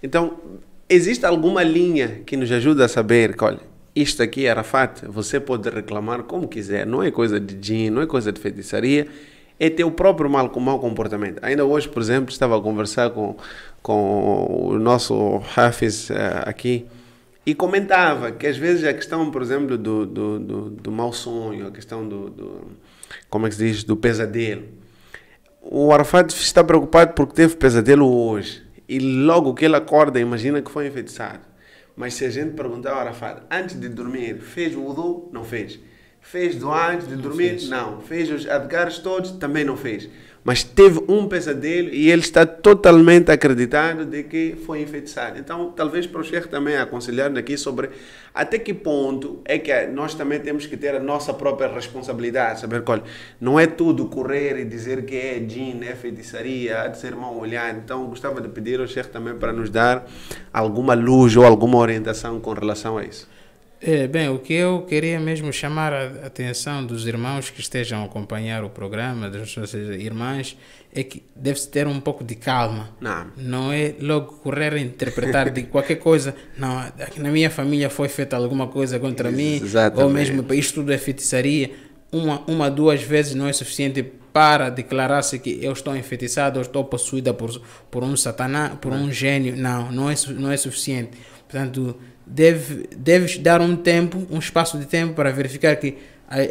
S1: Então, existe alguma linha que nos ajuda a saber que, olha, isto aqui, Arafat, você pode reclamar como quiser, não é coisa de djinn, não é coisa de feitiçaria, é teu próprio mau comportamento. Ainda hoje, por exemplo, estava a conversar com o nosso Hafiz aqui e comentava que às vezes a questão, por exemplo, do mau sonho, a questão como é que se diz, do pesadelo. O Arafat está preocupado porque teve pesadelo hoje e logo que ele acorda, imagina que foi enfeitiçado. Mas se a gente perguntar ao Arafat, antes de dormir, fez o wudu? Não fez. Fez dua antes de dormir? Não. Fez os adhkars todos? Também não fez. Mas teve um pesadelo e ele está totalmente acreditado de que foi enfeitiçado. Então, talvez para o Sheikh também aconselhar aqui sobre até que ponto é que nós também temos que ter a nossa própria responsabilidade. Saber que, olha, não é tudo correr e dizer que é djinn, é feitiçaria, há de ser mal olhado. Então, gostava de pedir ao Sheikh também para nos dar alguma luz ou alguma orientação com relação a isso.
S2: Bem, o que eu queria mesmo chamar a atenção dos irmãos que estejam a acompanhar o programa, das nossas irmãs, é que deve-se ter um pouco de calma. Não é logo correr a interpretar de qualquer coisa. Não, na minha família foi feita alguma coisa contra mim, ou mesmo isto tudo é feitiçaria. Uma, 2 vezes não é suficiente para declarar-se que eu estou enfeitiçado, eu estou possuída por um satanás, por um gênio. Não é suficiente. Portanto, deves dar um espaço de tempo para verificar que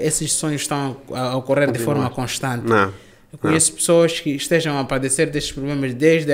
S2: esses sonhos estão a ocorrer de forma constante. Eu conheço pessoas que estejam a padecer destes problemas desde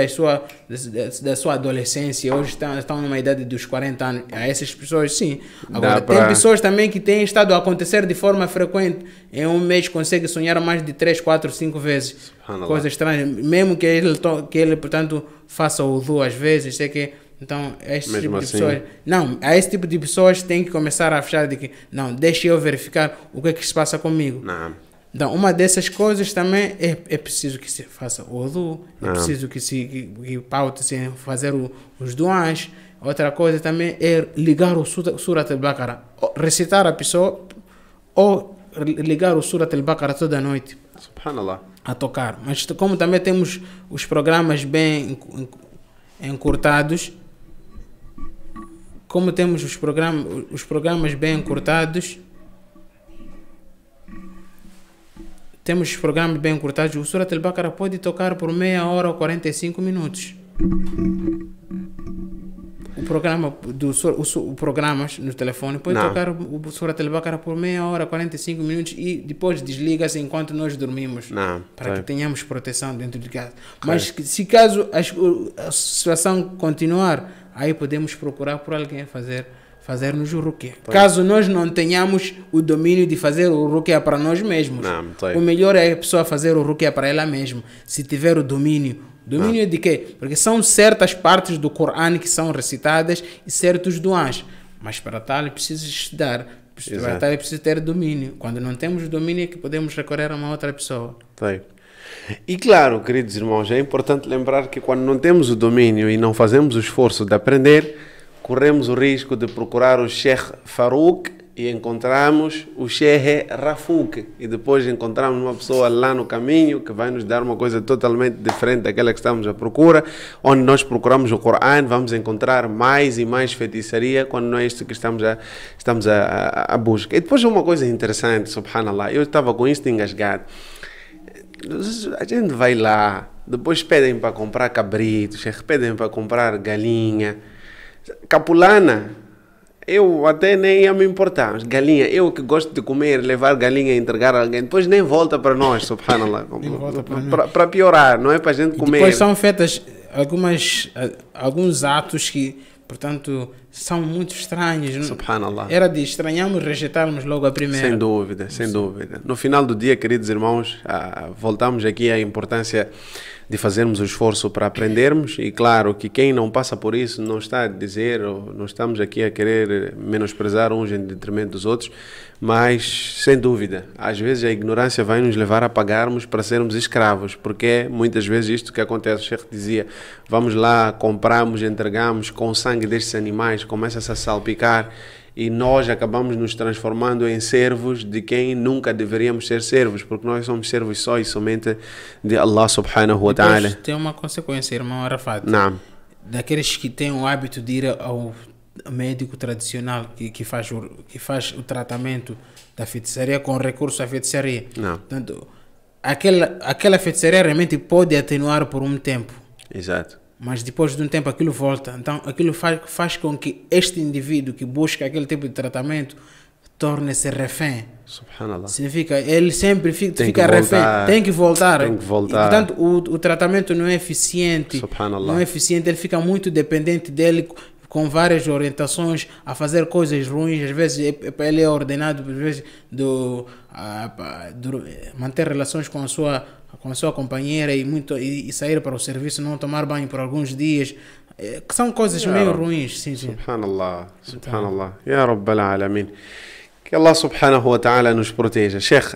S2: da sua adolescência, hoje estão numa idade dos 40 anos. A essas pessoas, sim. Agora, tem pessoas também que têm estado a acontecer de forma frequente. Em um mês consegue sonhar mais de 3, 4, 5 vezes. Coisas estranhas. Mesmo que ele, portanto, faça o wudu às vezes, sei que... Então, esse tipo de pessoas... Não, a esse tipo de pessoas tem que começar a achar de que... Não, deixa eu verificar o que é que se passa comigo.
S1: Não.
S2: Então, uma dessas coisas também é preciso que se faça o wudu, é preciso que paute-se fazer os duans. Outra coisa também é ligar o Surat al-Baqarah, recitar a pessoa ou ligar o Surat al-Baqarah toda noite.
S1: Subhanallah.
S2: A tocar. Mas como também temos os programas bem encurtados, como temos os programas bem encurtados, o Surat al-Baqarah pode tocar por meia hora ou 45 minutos. O programa no telefone pode tocar o Surat al-Baqarah por meia hora, 45 minutos e depois desliga-se enquanto nós dormimos. Para que tenhamos proteção dentro de casa. Mas se caso a situação continuar, aí podemos procurar por alguém fazer-nos o ruqyah. Caso nós não tenhamos o domínio de fazer o ruqyah para nós mesmos, o melhor é a pessoa fazer o ruqyah para ela mesma, se tiver o domínio. Domínio de quê? Porque são certas partes do Corão que são recitadas e certos duans. Mas para tal é preciso estudar, para tal é preciso ter domínio. Quando não temos o domínio é que podemos recorrer a uma outra pessoa.
S1: E claro, queridos irmãos, é importante lembrar que quando não temos o domínio e não fazemos o esforço de aprender, corremos o risco de procurar o Sheikh Farouk e encontramos o Sheikh Rafuk. E depois encontramos uma pessoa lá no caminho que vai nos dar uma coisa totalmente diferente daquela que estamos à procura. Onde nós procuramos o Corão, vamos encontrar mais e mais feitiçaria quando não é isto que estamos a busca. E depois uma coisa interessante, subhanallah, eu estava com isto engasgado. A gente vai lá, depois pedem para comprar cabritos, pedem para comprar galinha. Capulana, eu até nem ia me importar, mas galinha, eu que gosto de comer, levar galinha e entregar a alguém, depois nem volta para nós, subhanallah, para piorar, não é para a gente comer.
S2: Depois são feitas alguns atos que, portanto, são muito estranhos.
S1: Subhanallah.
S2: Era de estranharmos e rejeitarmos logo a primeira.
S1: Sem dúvida, sem dúvida. No final do dia, queridos irmãos, voltamos aqui à importância de fazermos o esforço para aprendermos, e claro que quem não passa por isso não está a dizer, ou não estamos aqui a querer menosprezar uns em detrimento dos outros, mas sem dúvida, às vezes a ignorância vai nos levar a pagarmos para sermos escravos, porque é muitas vezes isto que acontece. O Sheikh dizia, vamos lá, compramos, entregamos com o sangue destes animais, começa-se a salpicar, e nós acabamos nos transformando em servos de quem nunca deveríamos ser servos, porque nós somos servos só e somente de Allah subhanahu wa ta'ala.
S2: Tem uma consequência, irmão Arafat.
S1: Não.
S2: Daqueles que têm o hábito de ir ao médico tradicional que faz o tratamento da feitiçaria com recurso à feitiçaria.
S1: Não.
S2: Portanto, aquela feitiçaria realmente pode atenuar por um tempo.
S1: Exato.
S2: Mas depois de um tempo aquilo volta. Então aquilo faz com que este indivíduo que busca aquele tipo de tratamento torne-se refém.
S1: Subhanallah.
S2: Significa, ele sempre fica refém. Tem que voltar.
S1: Tem que voltar.
S2: E, portanto, o tratamento não é eficiente.
S1: Subhanallah.
S2: Não é eficiente. Ele fica muito dependente dele, com várias orientações a fazer coisas ruins. Às vezes ele é ordenado, às vezes, de manter relações com a sua companheira e sair para o serviço, não tomar banho por alguns dias, que são coisas meio ruins. Sim.
S1: Subhanallah, subhanallah. Ya Rabbal Alamin. Que Allah subhanahu wa ta'ala nos proteja. Sheikh,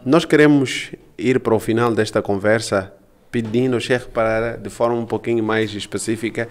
S1: nós queremos ir para o final desta conversa pedindo ao Sheikh para, de forma um pouquinho mais específica,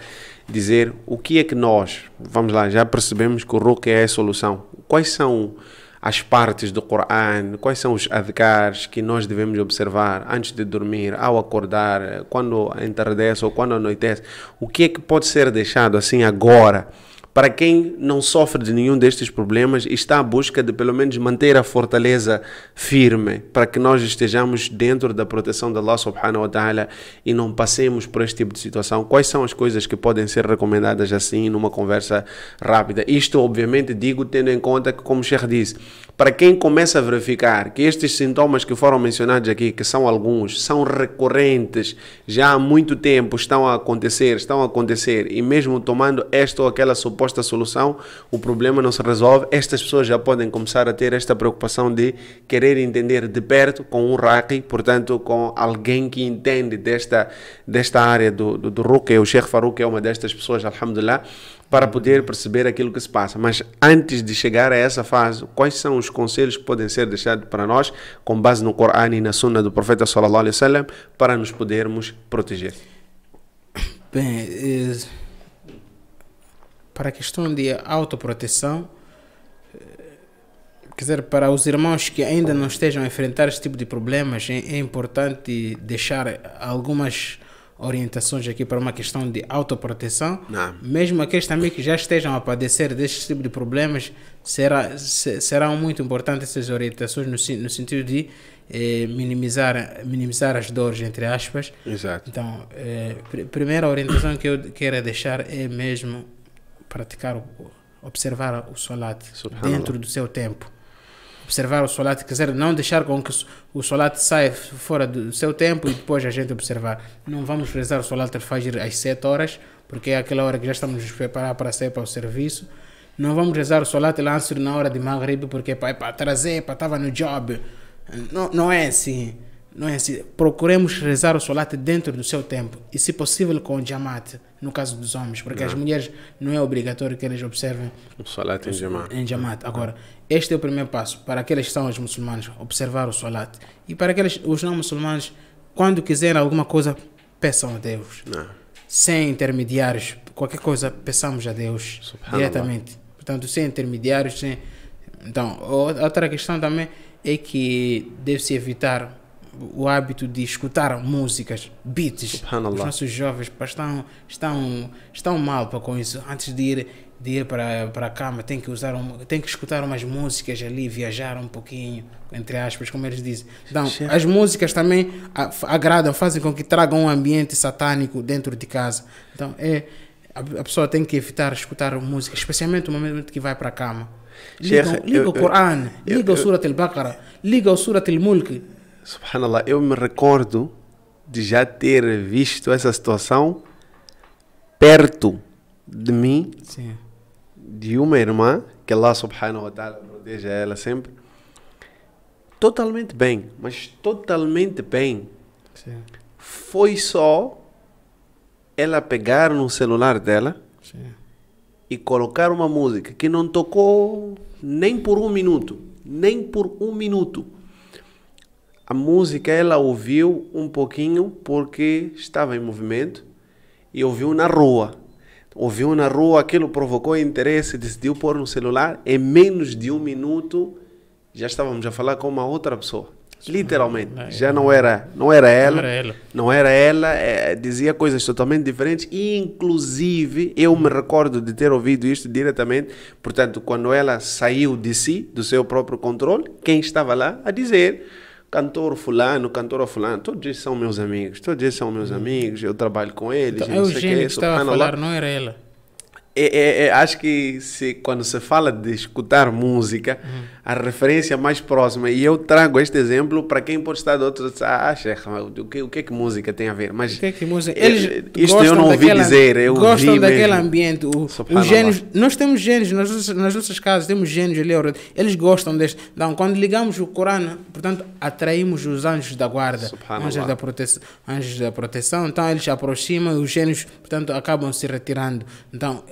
S1: dizer o que é que nós, vamos lá, já percebemos que o ruqyah é a solução. Quais são as partes do Corão, quais são os adhkars que nós devemos observar antes de dormir, ao acordar, quando entardece ou quando anoitece? O que é que pode ser deixado assim agora, para quem não sofre de nenhum destes problemas e está à busca de pelo menos manter a fortaleza firme, para que nós estejamos dentro da proteção de Allah subhanahu wa ta'ala e não passemos por este tipo de situação? Quais são as coisas que podem ser recomendadas assim numa conversa rápida? Isto obviamente digo tendo em conta que, como o Sheikh disse, para quem começa a verificar que estes sintomas que foram mencionados aqui, que são alguns, são recorrentes, já há muito tempo estão a acontecer, e mesmo tomando esta ou aquela suposta solução, o problema não se resolve, estas pessoas já podem começar a ter esta preocupação de querer entender de perto com um raqui, portanto com alguém que entende desta área do ruqya. O Sheikh Farouk é uma destas pessoas, alhamdulillah, para poder perceber aquilo que se passa. Mas antes de chegar a essa fase, quais são os conselhos que podem ser deixados para nós, com base no Corão e na Sunna do Profeta sallallahu alaihi wasallam, para nos podermos proteger?
S2: Bem, para a questão de autoproteção, quer dizer, para os irmãos que ainda não estejam a enfrentar este tipo de problemas, é importante deixar algumas orientações aqui para uma questão de autoproteção.
S1: Não.
S2: Mesmo aqueles também que já estejam a padecer deste tipo de problemas, serão muito importantes essas orientações no sentido de minimizar as dores, entre aspas.
S1: Exato.
S2: Então, primeira orientação que eu quero deixar é mesmo observar o salat dentro do seu tempo. Observar o salat, quer dizer, não deixar com que o salat saia fora do seu tempo e depois a gente observar. Não vamos rezar o salat al-fajr às 7 horas, porque é aquela hora que já estamos nos preparar para sair para o serviço. Não vamos rezar o salat al-asr na hora de maghrib, porque é para trazer, estava no job. Não é assim. Não é assim. Procuremos rezar o salat dentro do seu tempo e, se possível, com o jamaat, no caso dos homens, porque as mulheres não é obrigatório que eles observem
S1: o salat em
S2: jamaat. Agora, este é o primeiro passo para aqueles que são os muçulmanos, observar o salat. E para os não muçulmanos, quando quiserem alguma coisa, peçam a Deus.
S1: Não.
S2: Sem intermediários, qualquer coisa, peçamos a Deus diretamente. Portanto, sem intermediários. Então, outra questão também é que deve-se evitar o hábito de escutar músicas, beats. Os nossos jovens estão mal com isso. Antes de ir para a cama, tem que escutar umas músicas ali, viajar um pouquinho, entre aspas, como eles dizem. Então, as músicas também agradam, fazem com que tragam um ambiente satânico dentro de casa. Então, a pessoa tem que evitar escutar música, especialmente no momento que vai para a cama. Liga o Corão, liga o Surat al-Baqarah, liga o Surat al-Mulk.
S1: Subhanallah, eu me recordo de já ter visto essa situação perto de mim.
S2: Sim.
S1: De uma irmã, que Allah subhanahu wa ta'ala proteja ela sempre, totalmente bem, mas totalmente bem.
S2: Sim.
S1: Foi só ela pegar no celular dela.
S2: Sim.
S1: E colocar uma música que não tocou nem por um minuto. A música ela ouviu um pouquinho porque estava em movimento e ouviu na rua. Aquilo provocou interesse, decidiu pôr no celular. Em menos de um minuto já estávamos a falar com uma outra pessoa. Literalmente. Já não era ela. Dizia coisas totalmente diferentes. E, inclusive, eu me recordo de ter ouvido isto diretamente. Portanto, quando ela saiu de si, do seu próprio controle, quem estava lá a dizer: cantora fulano, todos esses são meus amigos, eu trabalho com eles.
S2: Então, é o gênio que estava a falar, não era ela.
S1: Acho que quando se fala de escutar música, a referência mais próxima, e eu trago este exemplo para quem pode estar de outro, Sheikh, o que é que música tem a ver? Mas
S2: eles
S1: isto eu não ouvi dizer, eu
S2: gostam
S1: vi
S2: daquele
S1: mesmo.
S2: Ambiente, os gênios, nós temos gênios nas nossas casas, temos gênios ali, eles gostam deste. Então, quando ligamos o Corão, portanto, atraímos os anjos da guarda, anjos da proteção, então eles se aproximam e os gênios, portanto, acabam se retirando. Então,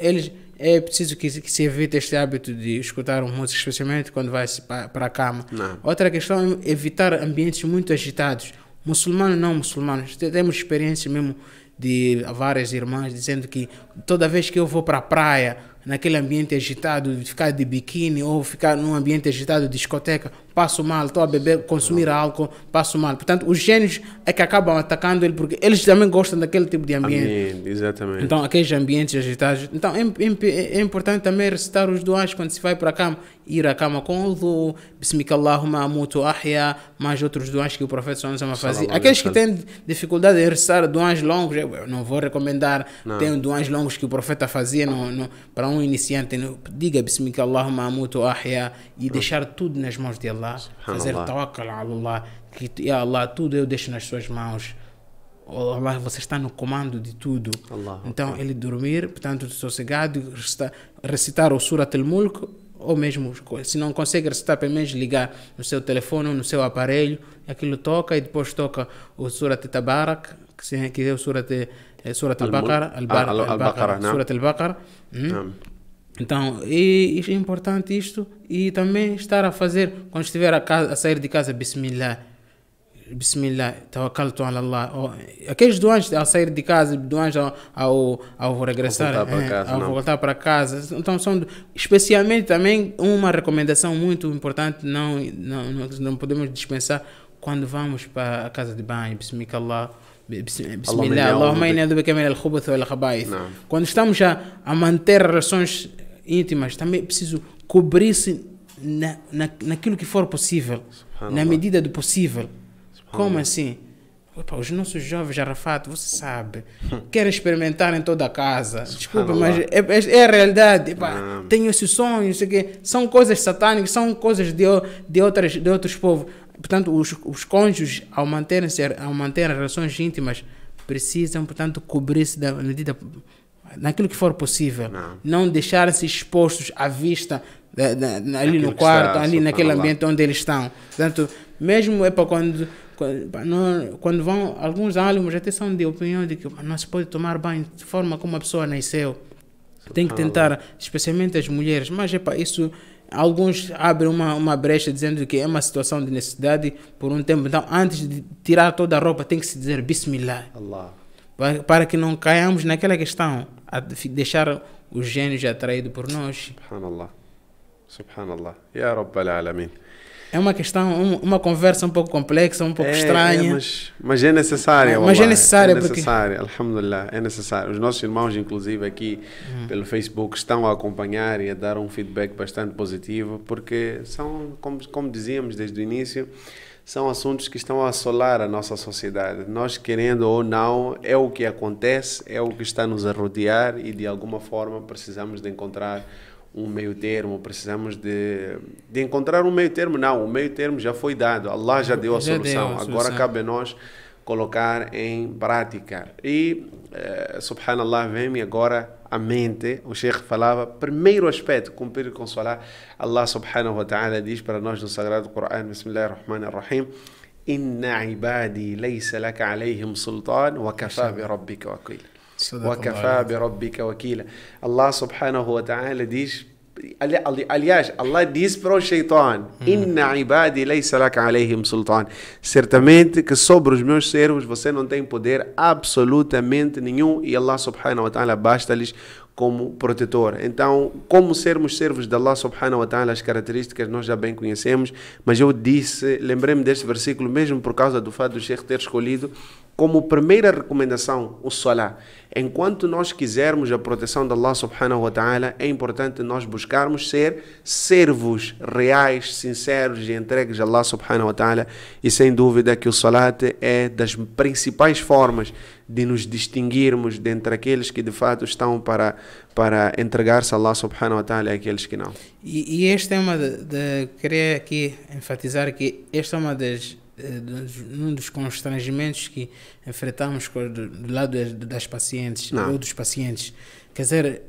S2: é preciso que se evite este hábito de escutar música, especialmente quando vai para a cama.
S1: Não.
S2: Outra questão é evitar ambientes muito agitados. Muçulmanos, não muçulmanos. Temos experiência mesmo de várias irmãs dizendo que toda vez que eu vou para a praia, naquele ambiente agitado, ficar de biquíni ou ficar num ambiente agitado de discoteca, passo mal, estou a beber, consumir álcool, passo mal. Portanto, os gênios é que acabam atacando ele porque eles também gostam daquele tipo de ambiente.
S1: Exatamente.
S2: Então, aqueles ambientes agitados. Então, é importante também recitar os duas quando se vai para a cama. Ir à cama com o du, Bismikallahumma amutu ahya, mais outros duas que o profeta sallallahu fazia. Aqueles que têm dificuldade em recitar duas longos, eu não vou recomendar. Tem duas longos que o profeta fazia para um iniciante, diga Bismika Allahumma amutu ahya e deixar tudo nas mãos de Allah, fazer tawakkal a Allah, que ya Allah, tudo eu deixo nas suas mãos. Oh, Allah, você está no comando de tudo. Então ele dormir, portanto, sossegado, recitar o Surat al-Mulk, ou mesmo, se não consegue recitar, pelo menos ligar no seu telefone ou no seu aparelho, aquilo toca, e depois toca o Surat Tabarak, que é o Surat al-Baqarah, Surat al-Baqarah. Então, é importante isto, e também estar a fazer, quando estiver a sair de casa, Bismillah, tawakkaltu ala Allah. Aqueles duas ao sair de casa, duas ao regressar, ao voltar para casa. Então, são especialmente também uma recomendação muito importante, não podemos dispensar quando vamos para a casa de banho. Bismillah, Allahumma inni a'udhu bika min al-khubuth wal khaba'ith. Quando estamos a manter relações íntimas, também é preciso cobrir-se naquilo que for possível, na medida do possível. Como assim? Opa, os nossos jovens, Arafat, você sabe, querem experimentar em toda a casa. Desculpa, mas é a realidade. Tenho esse sonho, isso aqui. São coisas satânicas, são coisas de outros povos. Portanto, os cônjuges, ao manter relações íntimas, precisam, portanto, cobrir-se da medida, naquilo que for possível. Não deixar-se expostos à vista ali no quarto, ali naquele ambiente onde eles estão. Portanto, mesmo quando vão, alguns álbuns até são de opinião de que não se pode tomar banho de forma como a pessoa nasceu. Tem que tentar, especialmente as mulheres, mas isso, alguns abrem uma brecha dizendo que é uma situação de necessidade por um tempo. Então, antes de tirar toda a roupa, tem que se dizer Bismillah, para que não caiamos naquela questão, a deixar os gênios atraídos por nós.
S1: Subhanallah, Ya Rabbal Alamin.
S2: É uma questão, uma conversa um pouco complexa, um pouco estranha.
S1: Mas é necessária.
S2: Mas é necessária,
S1: Alhamdulillah, é necessário. Os nossos irmãos, inclusive, aqui pelo Facebook, estão a acompanhar e a dar um feedback bastante positivo, porque são, como dizíamos desde o início, são assuntos que estão a assolar a nossa sociedade. Nós, querendo ou não, é o que acontece, é o que está nos a rodear, e de alguma forma precisamos de encontrar um meio termo, precisamos de encontrar um meio termo. Não, o meio termo já foi dado, Allah já deu a solução, agora cabe a nós colocar em prática. E, subhanallah, vem-me agora à mente, o Sheikh falava, primeiro aspecto, cumprir com Salah, Allah subhanahu wa ta'ala diz para nós no Sagrado Corão, Bismillahirrahmanirrahim, Inna ibadi laysa laka alayhim sultan wa kafa bi rabbika wakila. وَكَفَى بِرَبِّكَ وَكِيلًا. Allah subhanahu wa ta'ala diz, aliás, Allah diz para o Shaitan, Inna ibadi laysa laka alayhim sultan. Certamente que sobre os meus servos você não tem poder absolutamente nenhum, e Allah subhanahu wa ta'ala basta-lhes como protetor. Então, como sermos servos de Allah subhanahu wa ta'ala, as características nós já bem conhecemos, mas eu lembrei-me deste versículo mesmo por causa do fato do Sheikh ter escolhido como primeira recomendação o Salah. Enquanto nós quisermos a proteção de Allah subhanahu wa ta'ala, é importante nós buscarmos ser servos reais, sinceros e entregues a Allah subhanahu wa ta'ala, e sem dúvida que o Salat é das principais formas de nos distinguirmos dentre aqueles que de fato estão para entregar-se a Allah subhanahu wa ta'ala e aqueles que não.
S2: E esta é uma queria aqui enfatizar que esta é um dos constrangimentos que enfrentamos do lado das pacientes ou dos pacientes. Quer dizer,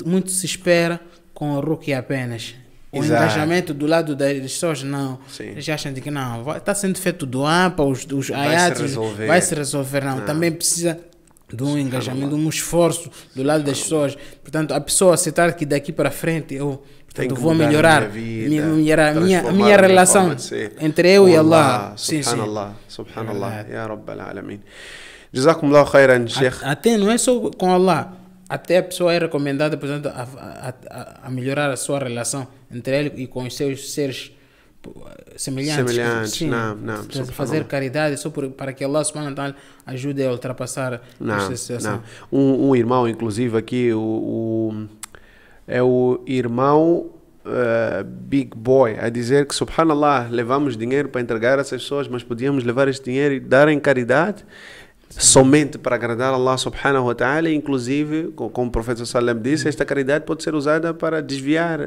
S2: muito se espera com o ruqya apenas. O engajamento do lado das pessoas, não. Sim. Eles acham de que não, está sendo feito doar para os ayatos, vai se resolver. Não, também precisa de um engajamento, de um esforço do lado das pessoas. Portanto, a pessoa aceitar que daqui para frente eu vou melhorar a minha relação entre eu e Allah.
S1: Subhanallah, Ya Rabbal Alamin. Jazakumullahu khairan, Sheikh.
S2: Até não é só com Allah, até a pessoa é recomendada, portanto, a melhorar a sua relação entre ele e com os seus seres semelhantes. Sim, não, fazer caridade só para que Allah subhanahu wa ta'ala ajude a ultrapassar esta situação.
S1: Um irmão, inclusive aqui, é o irmão Big Boy, a dizer que, subhanallah, levamos dinheiro para entregar a essas pessoas, mas podíamos levar este dinheiro e dar em caridade. somente para agradar Allah subhanahu wa ta'ala, inclusive, como o profeta sallam disse, esta caridade pode ser usada para desviar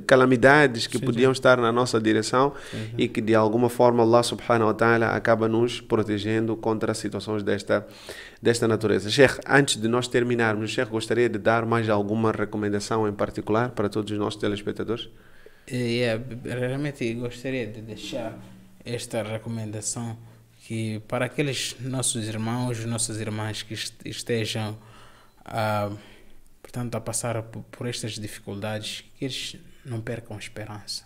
S1: calamidades que podiam estar na nossa direção e que de alguma forma Allah subhanahu wa ta'ala acaba nos protegendo contra situações desta natureza. Sheikh, antes de nós terminarmos, Sheikh, gostaria de dar mais alguma recomendação em particular para todos os nossos telespectadores?
S2: Realmente gostaria de deixar esta recomendação que para aqueles nossos irmãos, nossas irmãs que estejam portanto, a passar por estas dificuldades, que eles não percam a esperança.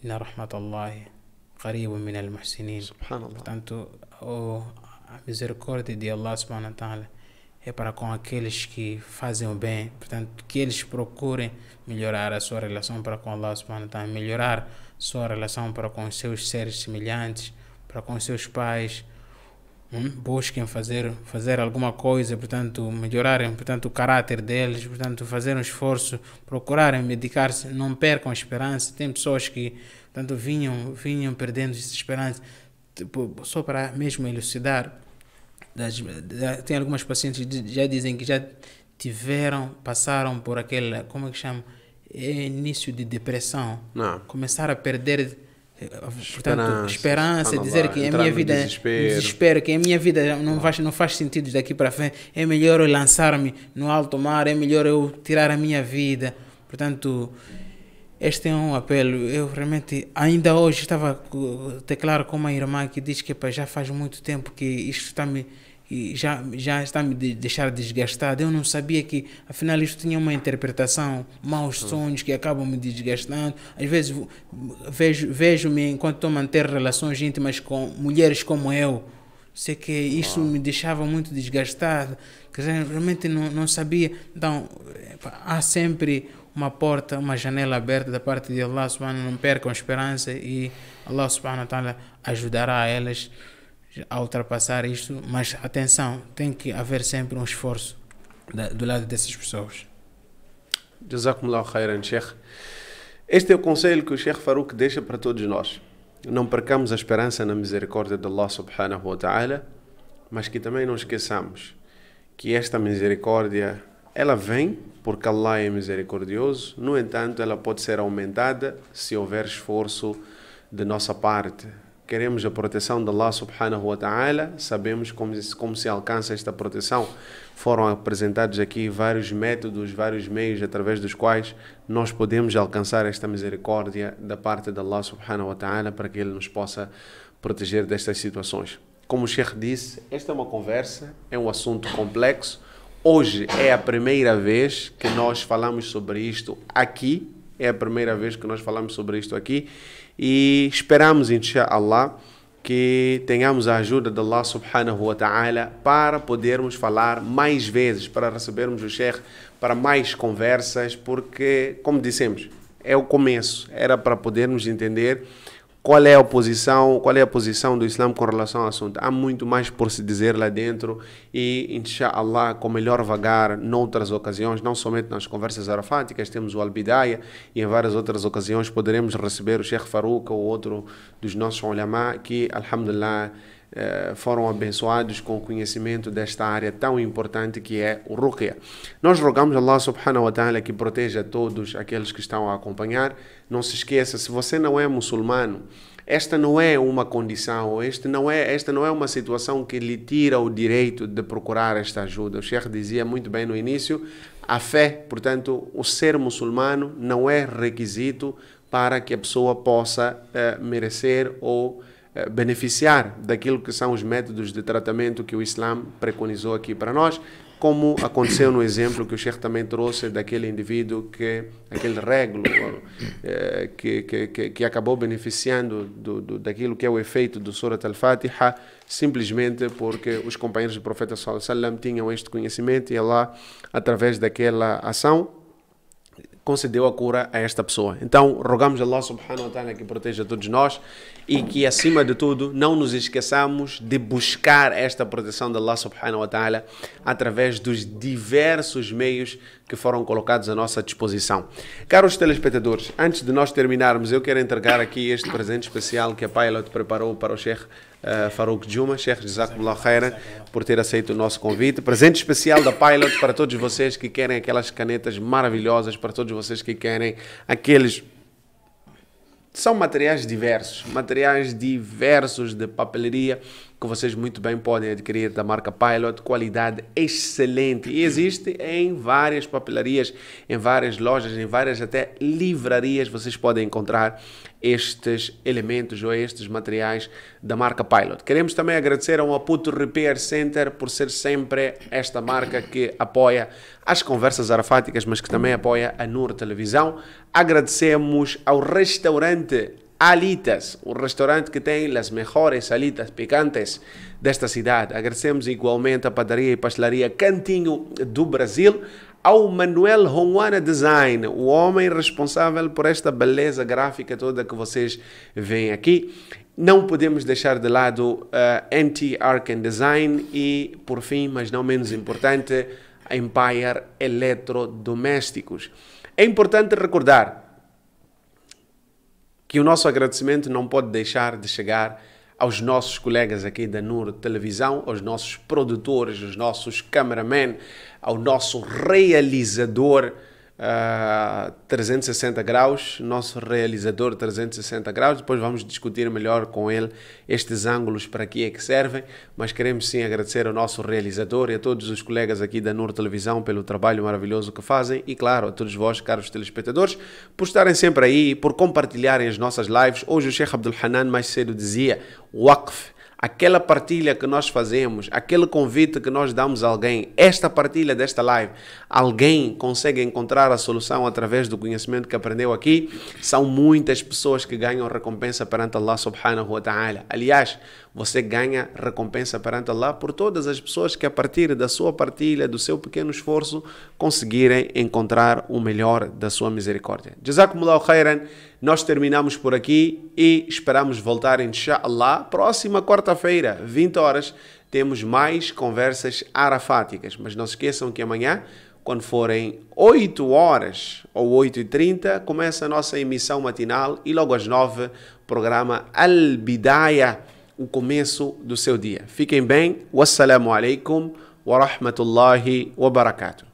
S2: Inna rahmatallahi qaribun min al-muhsinin. Portanto, a misericórdia de Allah subhanahu wa ta'ala é para com aqueles que fazem o bem, portanto, que eles procurem melhorar a sua relação para com Allah subhanahu wa ta'ala, melhorar sua relação para com os seus seres semelhantes, para com os seus pais, busquem fazer alguma coisa, portanto, melhorarem, portanto, o caráter deles, portanto, fazer um esforço, procurarem medicar-se, não percam a esperança. Tem pessoas que, portanto, vinham perdendo essa esperança, tipo, só para mesmo elucidar. Tem algumas pacientes que já dizem que já passaram por aquele, como é que chama? Início de depressão.
S1: Não.
S2: Começaram a perder, portanto, esperança, dizer que a minha vida
S1: desespero,
S2: que a minha vida não faz sentido daqui para frente, é melhor eu lançar-me no alto mar, é melhor eu tirar a minha vida. Portanto, este é um apelo. Eu realmente, ainda hoje estava a teclar com uma irmã que diz que já faz muito tempo que isto já está me deixar desgastado. Eu não sabia que afinal isto tinha uma interpretação, maus sonhos que acabam me desgastando. Às vezes vejo-me enquanto estou a manter relações íntimas com mulheres como eu. Sei que isso me deixava muito desgastado, que realmente não sabia. Então, há sempre uma porta, uma janela aberta da parte de Allah subhanahu wa ta'ala. Não percam a esperança e Allah subhanahu wa ta'ala ajudará elas a ultrapassar isto, mas atenção, tem que haver sempre um esforço do lado dessas pessoas.
S1: Jazakumullahu khairan, Sheikh. Este é o conselho que o Sheikh Farouk deixa para todos nós. Não percamos a esperança na misericórdia de Allah subhanahu wa ta'ala, mas que também não esqueçamos que esta misericórdia, ela vem porque Allah é misericordioso. No entanto, ela pode ser aumentada se houver esforço de nossa parte. Queremos a proteção de Allah subhanahu wa ta'ala, sabemos como se alcança esta proteção. Foram apresentados aqui vários métodos, vários meios através dos quais nós podemos alcançar esta misericórdia da parte de Allah subhanahu wa ta'ala para que Ele nos possa proteger destas situações. Como o Sheikh disse, esta é uma conversa, é um assunto complexo. Hoje é a primeira vez que nós falamos sobre isto aqui, e esperamos, inshallah, que tenhamos a ajuda de Allah subhanahu wa ta'ala para podermos falar mais vezes, para recebermos o Sheikh para mais conversas, porque, como dissemos, é o começo, era para podermos entender qual é a posição do Islã com relação ao assunto. Há muito mais por se dizer lá dentro e, inshallah, com melhor vagar noutras ocasiões, não somente nas conversas arafáticas, temos o Al-Bidaya e em várias outras ocasiões poderemos receber o Sheikh Farouk ou outro dos nossos ulama que, alhamdulillah, foram abençoados com o conhecimento desta área tão importante que é o Ruqya. Nós rogamos a Allah subhanahu wa ta'ala que proteja todos aqueles que estão a acompanhar. Não se esqueça, se você não é muçulmano, esta não é uma condição, esta não é uma situação que lhe tira o direito de procurar esta ajuda. O Sheikh dizia muito bem no início, a fé, portanto, o ser muçulmano não é requisito para que a pessoa possa merecer ou beneficiar daquilo que são os métodos de tratamento que o Islã preconizou aqui para nós, como aconteceu no exemplo que o Sheikh também trouxe daquele indivíduo, aquele régulo que acabou beneficiando daquilo que é o efeito do Surat Al-Fatiha, simplesmente porque os companheiros do Profeta sallallahu alaihi wasallam tinham este conhecimento e Allah, através daquela ação, concedeu a cura a esta pessoa. Então, rogamos a Allah subhanahu wa ta'ala que proteja todos nós e que, acima de tudo, não nos esqueçamos de buscar esta proteção de Allah subhanahu wa ta'ala através dos diversos meios que foram colocados à nossa disposição. Caros telespectadores, antes de nós terminarmos, eu quero entregar aqui este presente especial que a Pilot preparou para o Sheikh Farouk Juma. Sheikh, jazakumullah khairan por ter aceito o nosso convite. Presente especial da Pilot para todos vocês que querem aquelas canetas maravilhosas, para todos vocês que querem aqueles... São materiais diversos de papelaria que vocês muito bem podem adquirir da marca Pilot, qualidade excelente. E existe em várias papelarias, em várias lojas, em várias até livrarias, vocês podem encontrar estes elementos ou estes materiais da marca Pilot. Queremos também agradecer ao Maputo Repair Center por ser sempre esta marca que apoia as conversas arafáticas, mas que também apoia a Noor Televisão. Agradecemos ao restaurante Alitas, o restaurante que tem as melhores alitas picantes desta cidade. Agradecemos igualmente a padaria e pastelaria Cantinho do Brasil, ao Manuel Honwana Design, o homem responsável por esta beleza gráfica toda que vocês veem aqui. Não podemos deixar de lado NT Arken Design e, por fim, mas não menos importante, Empire Eletrodomésticos. É importante recordar que o nosso agradecimento não pode deixar de chegar aos nossos colegas aqui da Noor Televisão, aos nossos produtores, aos nossos cameramen, ao nosso realizador 360 graus, nosso realizador 360 graus. Depois vamos discutir melhor com ele estes ângulos para que é que servem, mas queremos sim agradecer ao nosso realizador e a todos os colegas aqui da Noor Televisão pelo trabalho maravilhoso que fazem e, claro, a todos vós, caros telespectadores, por estarem sempre aí, por compartilharem as nossas lives. Hoje o Sheikh Abdul Hanan mais cedo dizia Waqf, aquela partilha que nós fazemos, aquele convite que nós damos a alguém, esta partilha desta live, alguém consegue encontrar a solução através do conhecimento que aprendeu aqui. São muitas pessoas que ganham recompensa perante Allah subhanahu wa ta'ala. Aliás, você ganha recompensa perante Allah por todas as pessoas que a partir da sua partilha, do seu pequeno esforço, conseguirem encontrar o melhor da sua misericórdia. Jazakumullahu khairan. Nós terminamos por aqui e esperamos voltar, inshallah, próxima quarta-feira, 20 horas, temos mais conversas arafáticas. Mas não se esqueçam que amanhã, quando forem 8 horas ou 8h30, começa a nossa emissão matinal e logo às 9, programa Al-Bidaya, o começo do seu dia. Fiquem bem. Wassalamu alaikum wa rahmatullahi wa barakatuh.